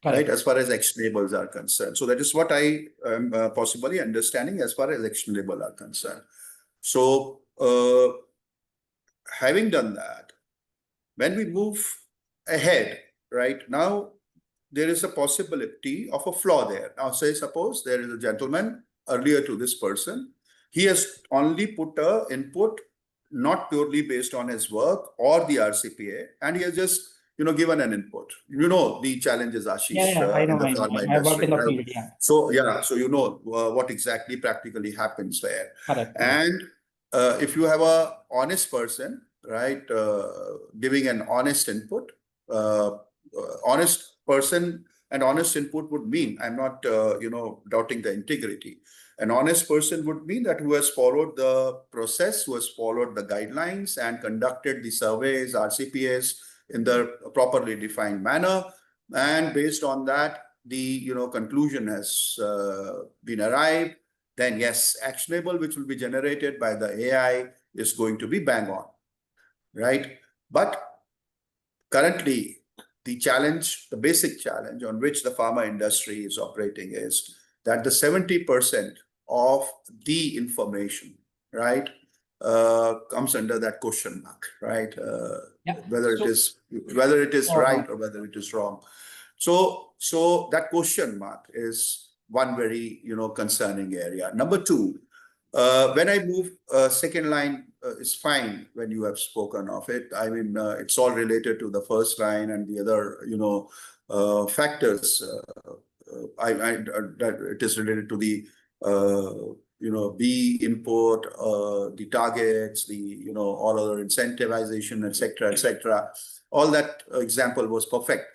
right? As far as actionables are concerned. So that is what I am possibly understanding as far as actionable are concerned. So having done that, when we move ahead, right now, there is a possibility of a flaw there. Now, say, suppose there is a gentleman earlier to this person. He has only put a input, not purely based on his work or the RCPA, and he has just, given an input. The challenges, Ashish, in the pharma industry. Right? So, so what exactly practically happens there. And if you have a honest person, right, giving an honest input, honest person and honest input would mean, I'm not, doubting the integrity. An honest person would mean that who has followed the process, who has followed the guidelines and conducted the surveys, RCPAs in the properly defined manner. And based on that, the, conclusion has been arrived. Then yes, actionable, which will be generated by the AI, is going to be bang on, right? But currently, the challenge, the basic challenge on which the pharma industry is operating is that the 70% of the information, right, comes under that question mark, right? Whether it is right or whether it is wrong. So that question mark is one very, concerning area. Number two, when I move second line is fine when you have spoken of it. I mean, it's all related to the first line and the other, factors. That it is related to the, B input, the targets, the, all other incentivization, etc., etc. All that example was perfect.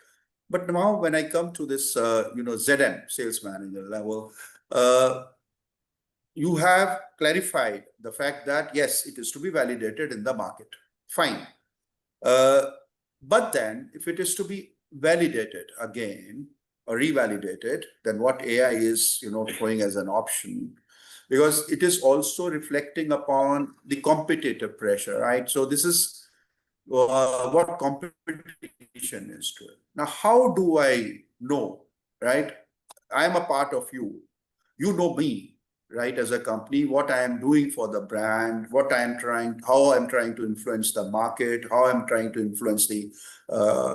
But now when I come to this, ZM, sales manager level, you have clarified the fact that, yes, it is to be validated in the market. Fine. But then if it is to be validated again or revalidated, then what AI is, throwing as an option, because it is also reflecting upon the competitive pressure, right? So this is what competition is to it. Now, how do I know, right? I am a part of you. You know me, right, as a company, what I am doing for the brand, what I am trying, how I'm trying to influence the market, how I'm trying to influence the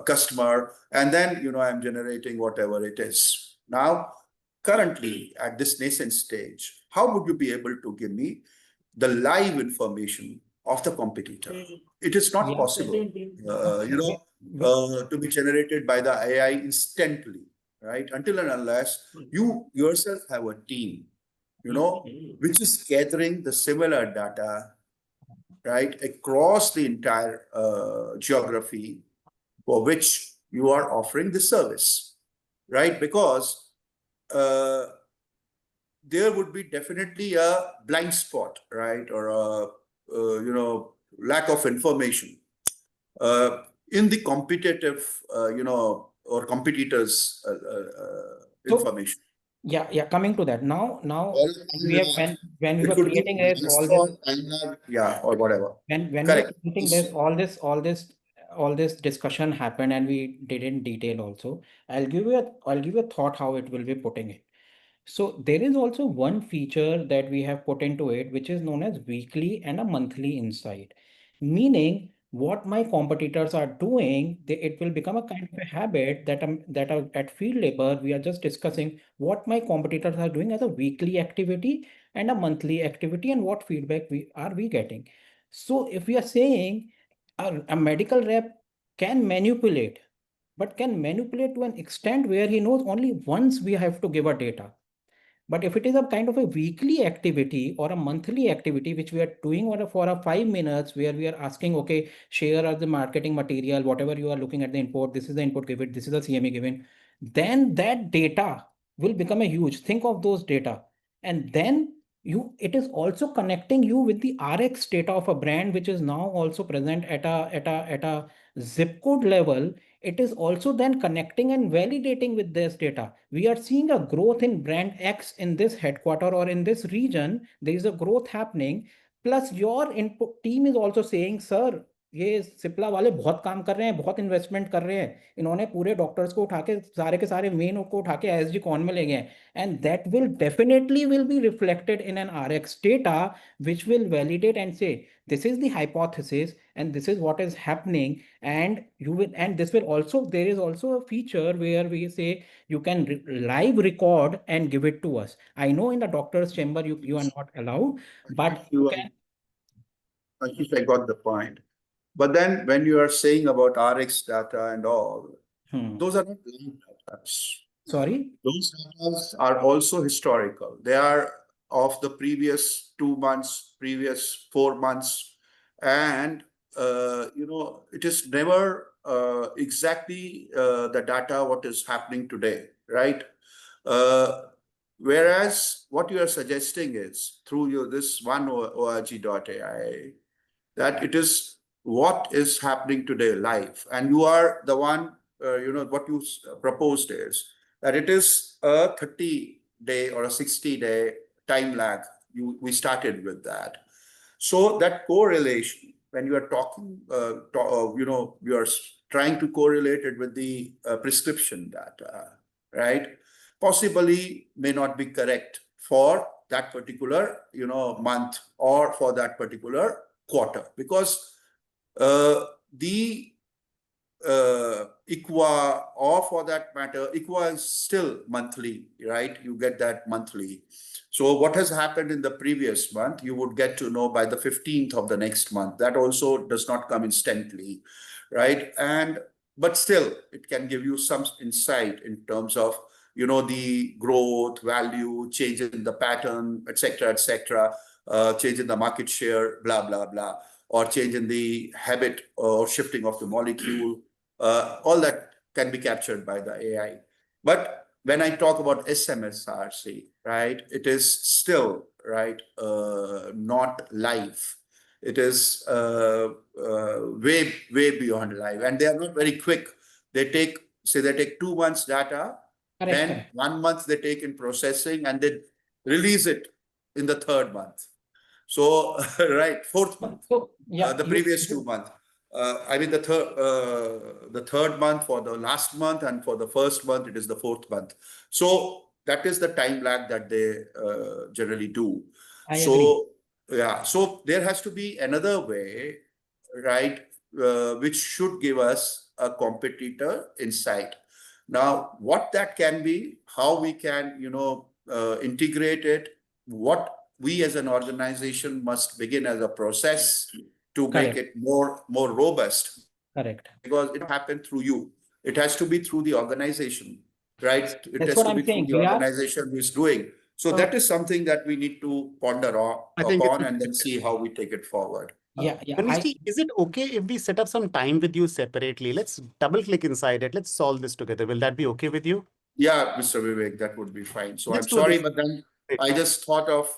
customer, and then, I'm generating whatever it is. Now, currently, at this nascent stage, how would you be able to give me the live information of the competitor. It is not possible, to be generated by the AI instantly, right? Until and unless you yourself have a team, which is gathering the similar data, right, across the entire geography for which you are offering the service, right? Because there would be definitely a blind spot, right, or a lack of information in the competitive, or competitors' information. Yeah. Coming to that now, Well, when we it were could be creating this, all this, spot, or whatever. when we were Correct. creating this, all this discussion happened, and we did in detail also. I'll give you a thought how it will be putting it. So there is also one feature that we have put into it, which is known as weekly and a monthly insight. Meaning what my competitors are doing, it will become a kind of a habit that at field labor, we are just discussing what my competitors are doing as a weekly activity and a monthly activity, and what feedback we getting. So if we are saying a medical rep can manipulate, but can manipulate to an extent where he knows only once we have to give a data. But if it is a kind of a weekly activity or a monthly activity, which we are doing for a 5 minutes, where we are asking, okay, share us the marketing material, whatever you are looking at the input, this is the input given, this is the CME given, then that data will become a huge. Think of those data. And then it is also connecting you with the RX data of a brand, which is now also present at a zip code level. It is also then connecting and validating with this data. We are seeing a growth in brand X in this headquarter or in this region. There is a growth happening. Plus your input team is also saying, sir, ये सिप्ला वाले बहुत काम कर रहे हैं, बहुत investment कर रहे हैं, इन्होंने पूरे डॉक्टर्स को उठा के सारे मेन को उठा के एसजी कॉन में ले गए, and that will definitely be reflected in an RX data, which will validate and say this is the hypothesis and this is what is happening. And this will also, there is also a feature where we say you can live record and give it to us. I know in the doctor's chamber you are not allowed, but you can. I think I got the point. But then when you are saying about RX data and all, those are not live data. Sorry? Those data are also historical. They are of the previous 2 months, previous 4 months. And, it is never exactly the data what is happening today, right? Whereas what you are suggesting is through this one org.ai, that it is what is happening today live. And you are the one, what you proposed is that it is a 30-day or a 60-day time lag. We started with that. So that correlation, when you are talking, you are trying to correlate it with the prescription data, right? Possibly may not be correct for that particular, month or for that particular quarter, because the IQVIA, or for that matter, IQVIA is still monthly, right? You get that monthly. So what has happened in the previous month, you would get to know by the 15th of the next month. That also does not come instantly, right? But still, it can give you some insight in terms of, the growth, value, change in the pattern, etc., change in the market share, blah, blah, blah, or change in the habit or shifting of the molecule. All that can be captured by the AI. But when I talk about SMSRC, right, it is still, right, not live. It is way beyond live, and they are not very quick. They take 2 months data, then 1 month they take in processing, and they release it in the 3rd month. So, right, 4th month, the previous 2 months. I mean, the third month for the last month, and for the first month, it is the 4th month. So that is the time lag that they generally do. I agree. Yeah, so there has to be another way, right, which should give us a competitor insight. Now, what that can be, how we can, integrate it, what we as an organization must begin as a process to make Correct. it more robust, Correct. because it happened through you. It has to be through the organization, right? It That's has what to I'm be through saying. the organization who is doing. So that is something that we need to ponder I think upon and then see how we take it forward. Yeah. Manish, is it okay if we set up some time with you separately? Let's double click inside it. Let's solve this together. Will that be okay with you? Yeah, Mr. Vivek, that would be fine. So Let's I'm do sorry, this. but then I just thought of,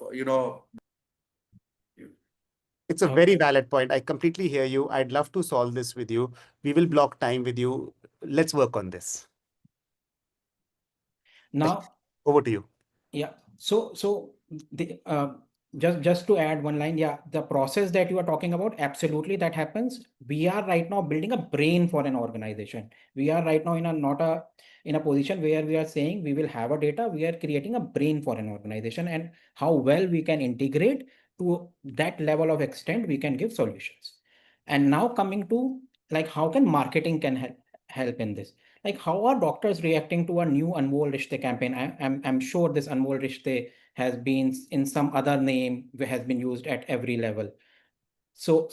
It's a very valid point. I completely hear you. I'd love to solve this with you. We will block time with you. Let's work on this. Now, over to you. Yeah. So the just to add one line, yeah, the process that you are talking about, absolutely that happens. We are right now building a brain for an organization. We are right now in a not a in a position where we are saying we will have a data. We are creating a brain for an organization, and how well we can integrate to that level of extent we can give solutions. And now coming to like how can marketing can help in this? Like how are doctors reacting to a new Anmol Rishte campaign? I'm sure this Anmol Rishte has been in some other name, has been used at every level. So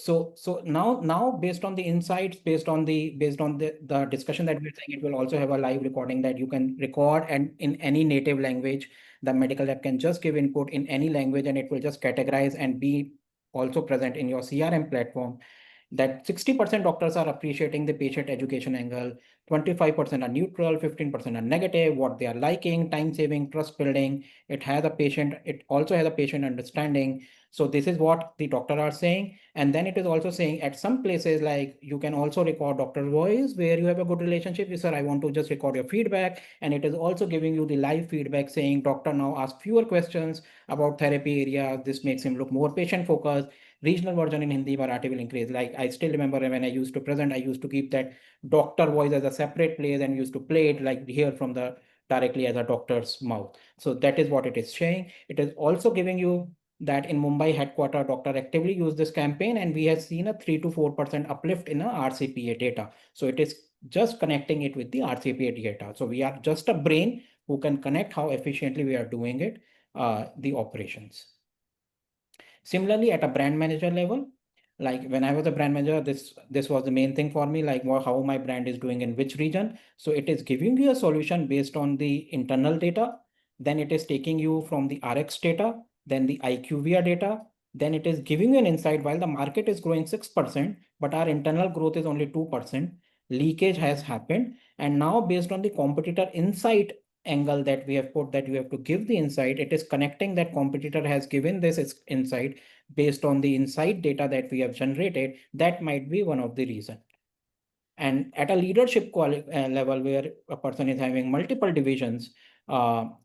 now based on the insights, based on the discussion that we're saying, it will also have a live recording that you can record, and in any native language, the medical app can just give input in any language and it will just categorize and be also present in your CRM platform. That 60% doctors are appreciating the patient education angle, 25% are neutral, 15% are negative, what they are liking, time saving, trust building. It also has a patient understanding. So this is what the doctor are saying. And then it is also saying at some places, like you can also record doctor voice where you have a good relationship. You sir, I want to just record your feedback. And it is also giving you the live feedback saying doctor now ask fewer questions about therapy area. This makes him look more patient focused. Regional version in Hindi, Marathi will increase. Like I still remember when I used to present, I used to keep that doctor voice as a separate place and used to play it like hear from the directly as a doctor's mouth. So that is what it is saying. It is also giving you that in Mumbai headquarter, doctor actively use this campaign, and we have seen a 3 to 4% uplift in our RCPA data. So it is just connecting it with the RCPA data. So we are just a brain who can connect how efficiently we are doing it, the operations. Similarly, at a brand manager level, like when I was a brand manager, this was the main thing for me, like how my brand is doing in which region. So it is giving you a solution based on the internal data. Then it is taking you from the RX data, then the IQVIA data. Then it is giving you an insight while the market is growing 6%, but our internal growth is only 2%. Leakage has happened. And now based on the competitor insight angle that we have put, that you have to give the insight, it is connecting that competitor has given this insight based on the insight data that we have generated. That might be one of the reason. And at a leadership level where a person is having multiple divisions,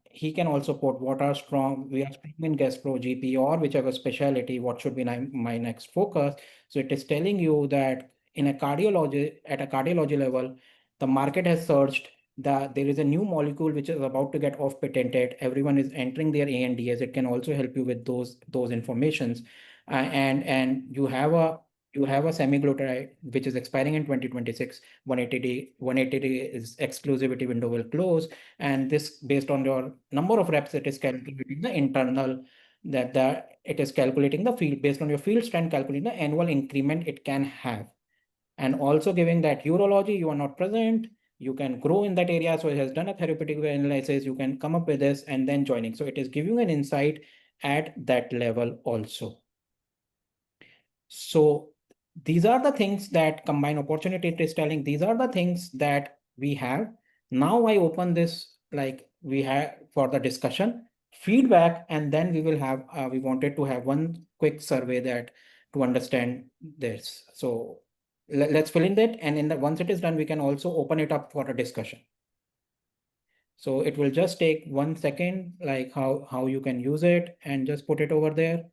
he can also put what are strong, we are strong in gastro, GP, or whichever specialty, what should be my next focus. So it is telling you that in a cardiology level, the market has surged, that there is a new molecule which is about to get off patented. Everyone is entering their ANDAs. It can also help you with those informations. And you have a semaglutide which is expiring in 2026. 180 day is exclusivity window will close, and this based on your number of reps, it is calculating the internal, that it is calculating the field based on your field strength, calculating the annual increment it can have, and also giving that urology you are not present, you can grow in that area. So it has done a therapeutic analysis, you can come up with this and then joining. So it is giving an insight at that level also. So these are the things that combine opportunity test telling. These are the things that we have. Now I open this, like we have for the discussion, feedback, and then we will have, we wanted to have one quick survey that to understand this. So let's fill in that. And once it is done, we can also open it up for a discussion. So it will just take 1 second, like how you can use it, and just put it over there.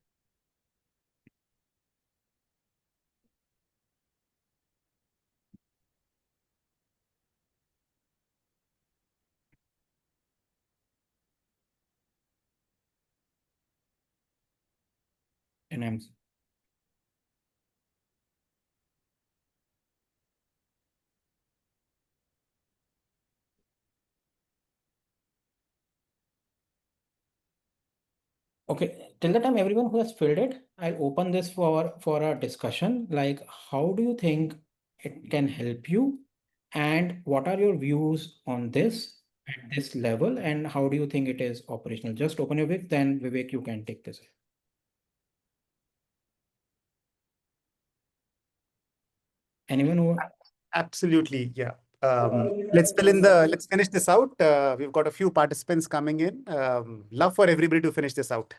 And I'm Okay, till the time everyone who has filled it, I'll open this for a discussion. Like, how do you think it can help you, and what are your views on this at this level, and how do you think it is operational? Just open your Vivek, then Vivek, you can take this. Anyone who? Absolutely, yeah. Let's finish this out. We've got a few participants coming in. Love for everybody to finish this out.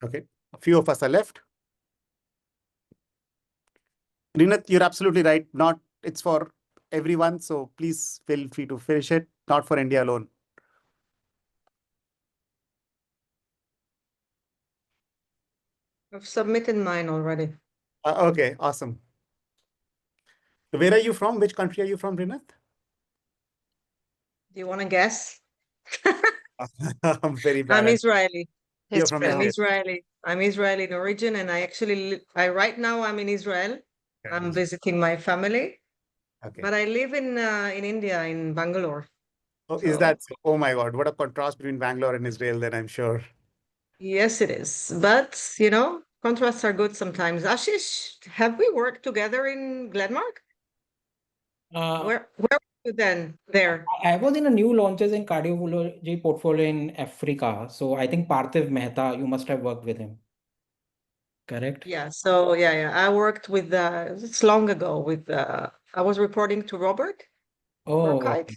Okay, a few of us are left. Rinath, you're absolutely right. It's for everyone, so please feel free to finish it. Not for India alone. I've submitted mine already. Okay, awesome. Where are you from? Which country are you from, Rinath? Do you want to guess? I'm very bad I'm at Israeli. You're from I'm Israel. Israeli. I'm Israeli in origin, and right now I'm in Israel. I'm visiting my family, Okay. but I live in India, in Bangalore. Oh, is that so? Oh my God, what a contrast between Bangalore and Israel, then I'm sure. Yes, it is. But, contrasts are good sometimes. Ashish, have we worked together in Glenmark? Where were you then there? I was in a new launches in cardiology portfolio in Africa. So I think Parthiv Mehta, you must have worked with him. Correct? Yeah, so yeah. I worked with it's long ago with I was reporting to Robert Burkheit.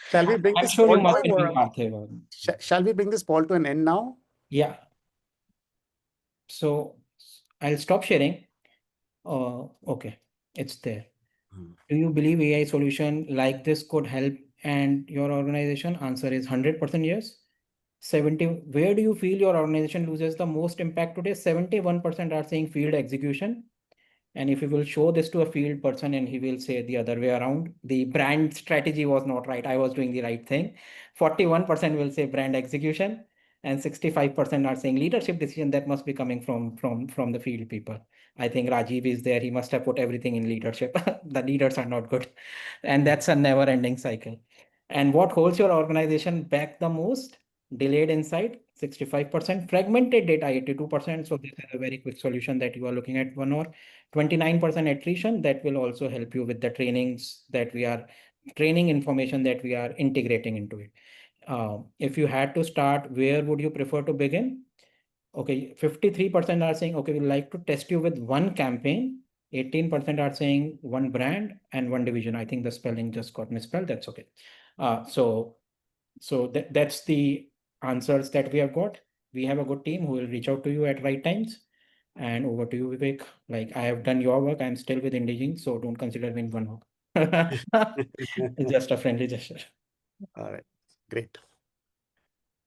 Shall we bring I'm this sure you poll must to be world. Parthiv. Shall we bring this poll to an end now? Yeah. So I'll stop sharing. Okay, it's there. Do you believe AI solution like this could help and your organization? Answer is 100% yes. 70, where do you feel your organization loses the most impact today? 71% are saying field execution. And if you will show this to a field person and he will say the other way around, the brand strategy was not right, I was doing the right thing. 41% will say brand execution, and 65% are saying leadership decision that must be coming from the field people. I think Rajiv is there, he must have put everything in leadership. The leaders are not good, and that's a never ending cycle. And what holds your organization back the most? Delayed insight, 65%, fragmented data, 82%. So this is a very quick solution that you are looking at 1 hour. 29% attrition, that will also help you with the trainings that we are training information that we are integrating into it. If you had to start, where would you prefer to begin? Okay, 53% are saying, okay, we'd like to test you with one campaign. 18% are saying one brand and one division. I think the spelling just got misspelled. That's okay. So that's the answers that we have got. We have a good team who will reach out to you at right times. And over to you, Vivek. Like, I have done your work. I'm still with Indegene, so don't consider me in one work. It's just a friendly gesture. All right, great.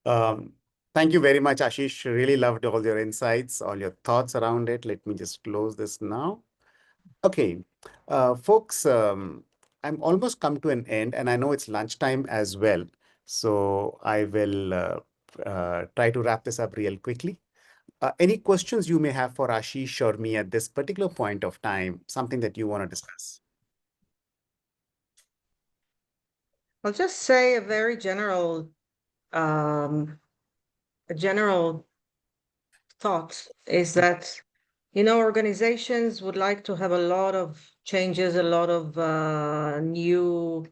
Thank you very much, Ashish. Really loved all your insights, all your thoughts around it. Let me just close this now. Okay, folks, I'm almost come to an end, and I know it's lunchtime as well. So I will try to wrap this up real quickly. Any questions you may have for Ashish or me at this particular point of time, something that you want to discuss? I'll just say a very general thought is that, organizations would like to have a lot of changes, a lot of new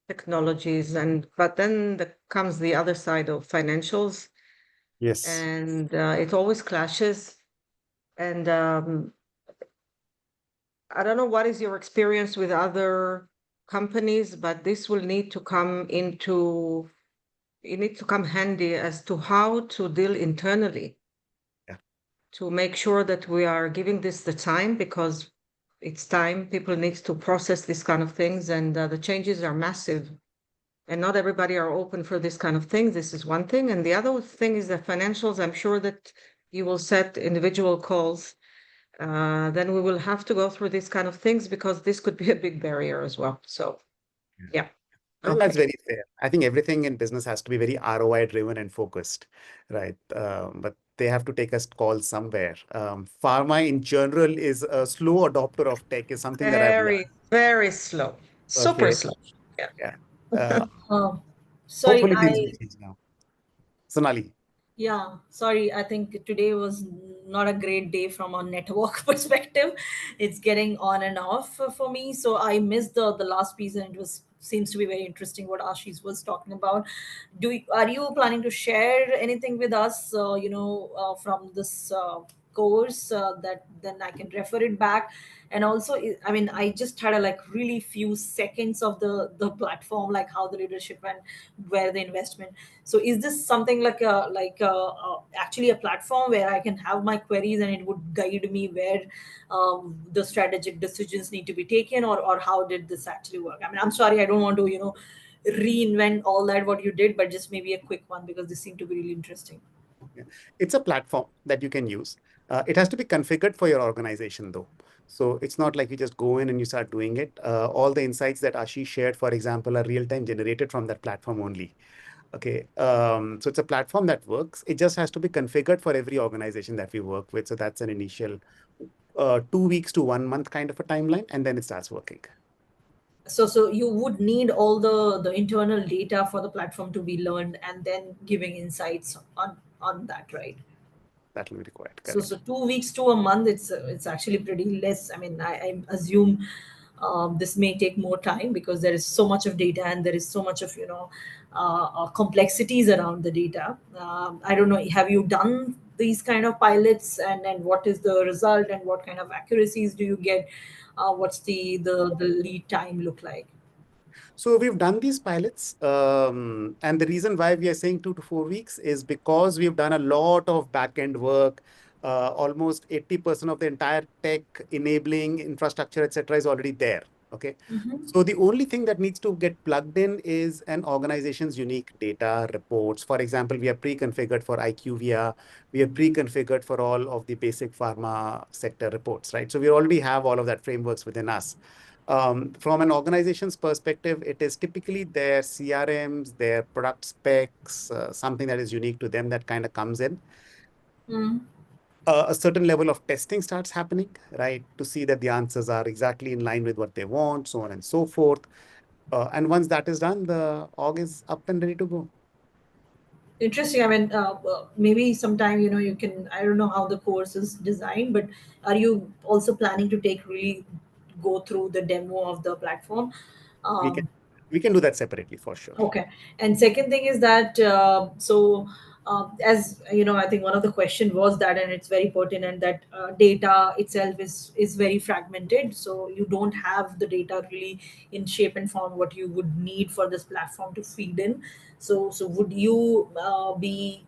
technologies, but then comes the other side of financials. Yes. And it always clashes. And I don't know what is your experience with other companies, but this will need to come handy as to how to deal internally. Yeah. To make sure that we are giving this the time, because it's time. People need to process these kind of things, and the changes are massive. And not everybody are open for this kind of thing. This is one thing. And the other thing is the financials. I'm sure that you will set individual calls. Then we will have to go through these kind of things, because this could be a big barrier as well. So, yeah, I think that's Okay. very fair. I think everything in business has to be very ROI driven and focused, right? But they have to take a call somewhere. Pharma in general is a slow adopter of tech, is something that I've learned. Very slow. Super Okay. slow. Yeah. Yeah. Uh, Sorry, hopefully things will change now. Sonali. Yeah, sorry. I think today was not a great day from a network perspective. It's getting on and off for me. So I missed the last piece, and it was seems to be very interesting what Ashish was talking about. Are you planning to share anything with us? From this course that then I can refer it back. And also, I mean, I just had a like really few seconds of the platform, like how the leadership and where the investment. So is this something actually a platform where I can have my queries and it would guide me where the strategic decisions need to be taken, or how did this actually work? I mean, I'm sorry, I don't want to reinvent all that what you did, but just maybe a quick one because this seemed to be really interesting. Yeah. It's a platform that you can use. It has to be configured for your organization, though. So it's not like you just go in and you start doing it. All the insights that Ashish shared, for example, are real-time generated from that platform only. Okay. So it's a platform that works. It just has to be configured for every organization that we work with. So that's an initial 2 weeks to 1 month kind of a timeline, and then it starts working. So you would need all the internal data for the platform to be learned and then giving insights on that, right? That will be required. So Correct. 2 weeks to a month, it's actually pretty less. I mean, I assume this may take more time because there is so much of data and there is so much of complexities around the data. I don't know. Have you done these kind of pilots, and what is the result, and what kind of accuracies do you get? What's the lead time look like? So we've done these pilots, and the reason why we are saying 2 to 4 weeks is because we've done a lot of back-end work. Almost 80% of the entire tech enabling infrastructure, etc., is already there. Okay. So the only thing that needs to get plugged in is an organization's unique data reports. For example, we are pre-configured for IQVIA. We are pre-configured for all of the basic pharma sector reports, right? So we already have all of that frameworks within us. From an organization's perspective, it is typically their CRMs, their product specs, something that is unique to them that kind of comes in. A certain level of testing starts happening, right, to see that the answers are exactly in line with what they want, so on and so forth. And once that is done, the org is up and ready to go. Interesting. I mean, maybe sometime you can. I don't know how the course is designed, but are you also planning to really go through the demo of the platform? We can do that separately for sure. Okay. And second thing is that as you know, I think one of the question was that, and it's very pertinent, that data itself is very fragmented. So you don't have the data really in shape and form what you would need for this platform to feed in. So would you be,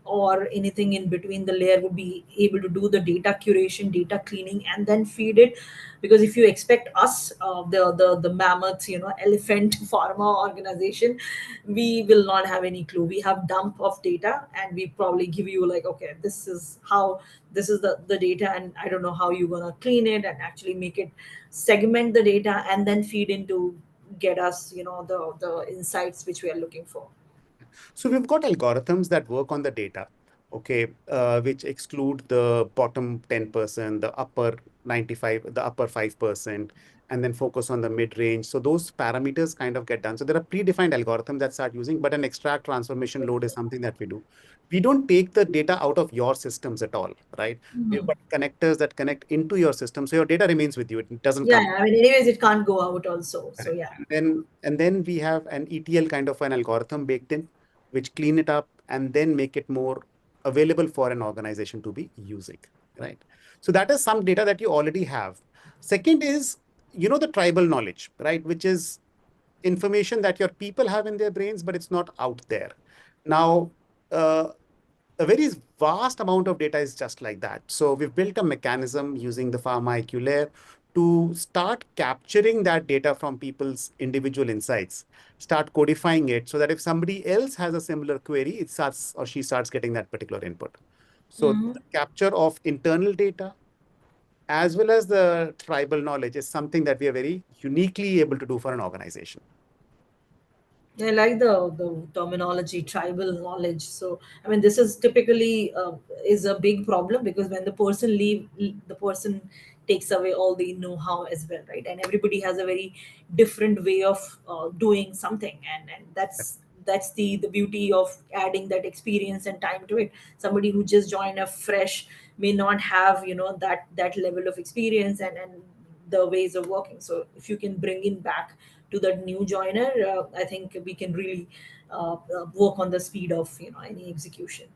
or anything in between the layer would be able to do the data curation, data cleaning, and then feed it? Because if you expect us, the mammoth, elephant pharma organization, we will not have any clue. We have dump of data, and we probably give you like, okay, this is the data, and I don't know how you're gonna clean it and actually make it segment the data and then feed into get us the insights which we are looking for. So we've got algorithms that work on the data, okay, which exclude the bottom 10%, the upper 95, the upper 5%, and then focus on the mid-range. So those parameters kind of get done. So there are predefined algorithms that start using, but an extract transformation load is something that we do. We don't take the data out of your systems at all, right? We've got connectors that connect into your system. So your data remains with you. It doesn't come. I mean, anyways, it can't go out also. So yeah. And then we have an ETL kind of an algorithm baked in, which clean it up and then make it more available for an organization to be using, right? So that is some data that you already have. Second is, the tribal knowledge, right? Which is information that your people have in their brains, but it's not out there. Now, a very vast amount of data is just like that. So we've built a mechanism using the Pharma IQ Layer to start capturing that data from people's individual insights, start codifying it so that if somebody else has a similar query, it starts or she starts getting that particular input. So the capture of internal data as well as the tribal knowledge is something that we are very uniquely able to do for an organization. I like the terminology tribal knowledge. So I mean, this is typically is a big problem because when the person the person takes away all the know-how as well, right? And everybody has a very different way of doing something, and that's the beauty of adding that experience and time to it. Somebody who just joined a fresh may not have that level of experience and the ways of working. So if you can bring in back to that new joiner, I think we can really work on the speed of any execution.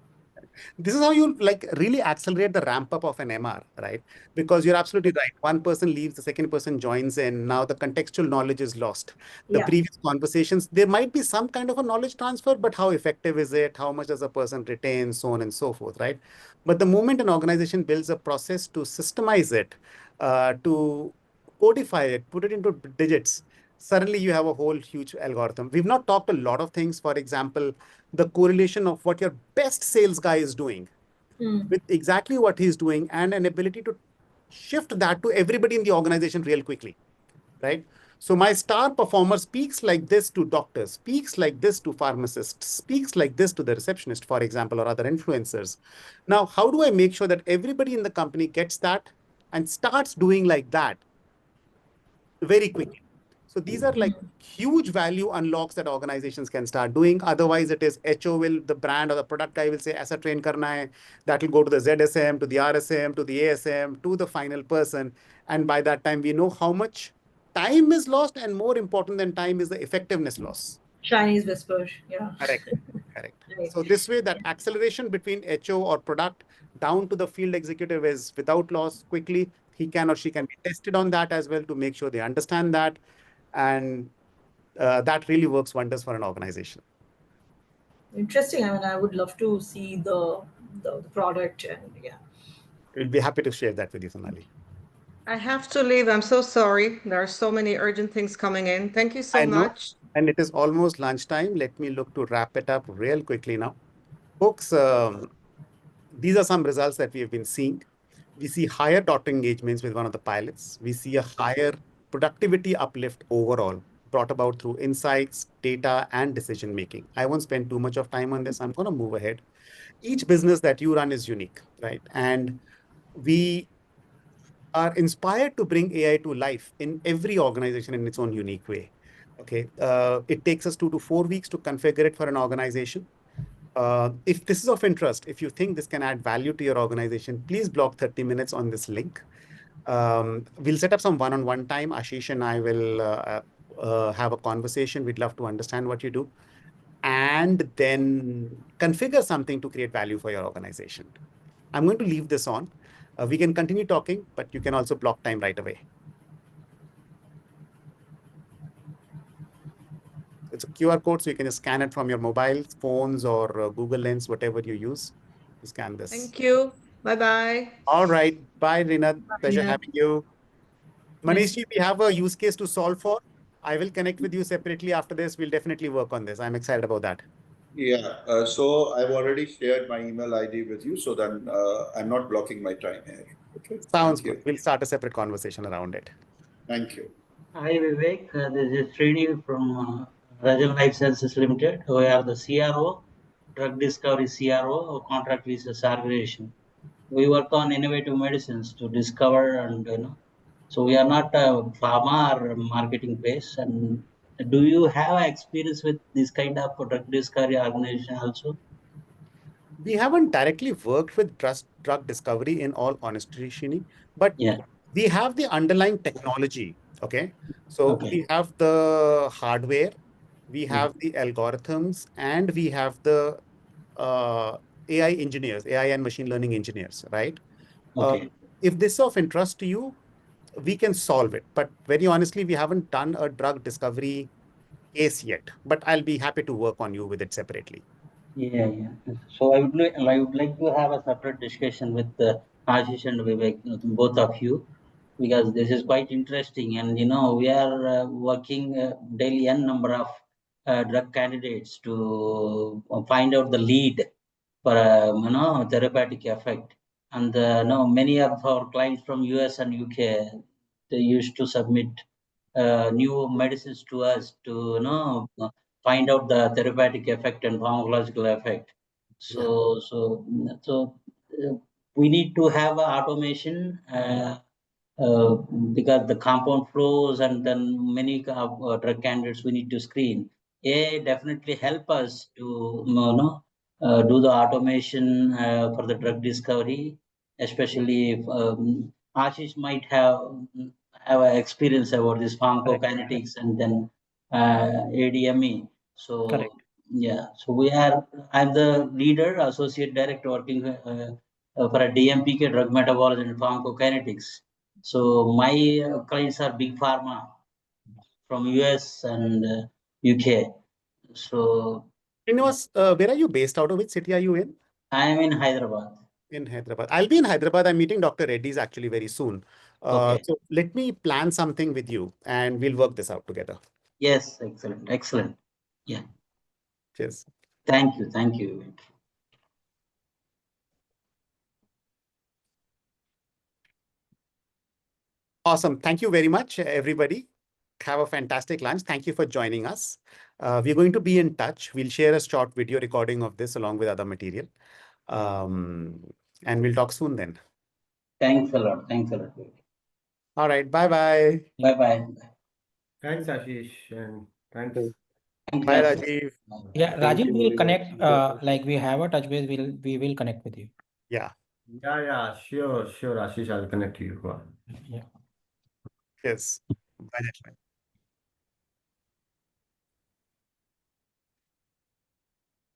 This is how you like really accelerate the ramp up of an MR, right? Because you're absolutely right. One person leaves, the second person joins in. Now the contextual knowledge is lost. The Yeah. previous conversations, there might be some kind of a knowledge transfer, but how effective is it? How much does a person retain? So on and so forth, right? But the moment an organization builds a process to systemize it, to codify it, put it into digits, suddenly you have a whole huge algorithm. We've not talked a lot of things. For example, the correlation of what your best sales guy is doing with exactly what he's doing and an ability to shift that to everybody in the organization real quickly, right? So my star performer speaks like this to doctors, speaks like this to pharmacists, speaks like this to the receptionist, for example, or other influencers. Now, how do I make sure that everybody in the company gets that and starts doing like that very quickly? So these are like huge value unlocks that organizations can start doing. Otherwise, it is HO will, the brand or the product guy will say, "Aisa train karna hai." That will go to the ZSM, to the RSM, to the ASM, to the final person. And by that time, we know how much time is lost. And more important than time is the effectiveness loss. Chinese whisper, yeah. Correct. Correct. Right. So this way, that acceleration between HO or product down to the field executive is without loss quickly. He can or she can be tested on that as well to make sure they understand that. And that really works wonders for an organization. Interesting. I mean, I would love to see the product, and yeah. We'll be happy to share that with you, Sonali. I have to leave. I'm so sorry. There are so many urgent things coming in. Thank you so much. And it is almost lunchtime. Let me look to wrap it up real quickly now. Folks, these are some results that we have been seeing. We see higher doctor engagements with one of the pilots. We see a higher productivity uplift overall, brought about through insights, data, and decision making. I won't spend too much of time on this. I'm going to move ahead. Each business that you run is unique, right? And we are inspired to bring AI to life in every organization in its own unique way. Okay, it takes us 2 to 4 weeks to configure it for an organization. If this is of interest, if you think this can add value to your organization, please block 30 minutes on this link. We'll set up some one-on-one time. Ashish and I will have a conversation. We'd love to understand what you do and then configure something to create value for your organization. I'm going to leave this on. We can continue talking, but you can also block time right away. It's a QR code, so you can just scan it from your mobile phones or Google Lens, whatever you use to scan this. Thank you. Bye-bye. All right. Bye, Rina. Pleasure Rina. having you. Nice. Manish, we have a use case to solve for. I will connect with you separately after this. We'll definitely work on this. I'm excited about that. Yeah, so I've already shared my email ID with you, so then I'm not blocking my time here. Okay. Sounds good. We'll start a separate conversation around it. Thank you. Hi Vivek, this is Srini from Rajan Life Sciences Limited. We are the CRO, drug discovery CRO, contract research organization. We work on innovative medicines to discover and so we are not a pharma or marketing base. And do you have experience with this kind of drug discovery organization also? We haven't directly worked with drug discovery in all honesty, Shini, but we have the underlying technology. Okay. So we have the hardware, we have the algorithms, and we have the AI engineers, AI and machine learning engineers, right? If this is of interest to you, we can solve it. But very honestly, we haven't done a drug discovery case yet, but I'll be happy to work on you with it separately. Yeah. So I would like to have a separate discussion with Ashish and Vivek, both of you, because this is quite interesting. And we are working daily n number of drug candidates to find out the lead for therapeutic effect. And many of our clients from US and UK, they used to submit new medicines to us to find out the therapeutic effect and pharmacological effect. So we need to have automation because the compound flows and then many drug candidates we need to screen. AI definitely help us to do the automation for the drug discovery, especially if Ashish might have an experience about this pharmacokinetics and then ADME. So Correct. yeah, so I'm the leader, associate director working for a DMPK, drug metabolism and pharmacokinetics. So my clients are big pharma from US and UK. So where are you based out of? Which city are you in? I am in Hyderabad. In Hyderabad. I'll be in Hyderabad. I'm meeting Dr. Reddy's actually very soon. Okay. So let me plan something with you and we'll work this out together. Yes, excellent, excellent. Yeah. Cheers. Thank you, thank you. Awesome. Thank you very much, everybody. Have a fantastic lunch. Thank you for joining us. We're going to be in touch. We'll share a short video recording of this along with other material. And we'll talk soon then. Thanks a lot. Thanks a lot. All right. Bye-bye. Bye-bye. Thanks, Ashish, and thanks. Bye, Rajiv. Yeah, Thank Rajiv you will very connect. much. Like we have a touch base. We will connect with you. Yeah. Yeah, sure, Ashish. I'll connect to you. Yeah. Yes. Bye.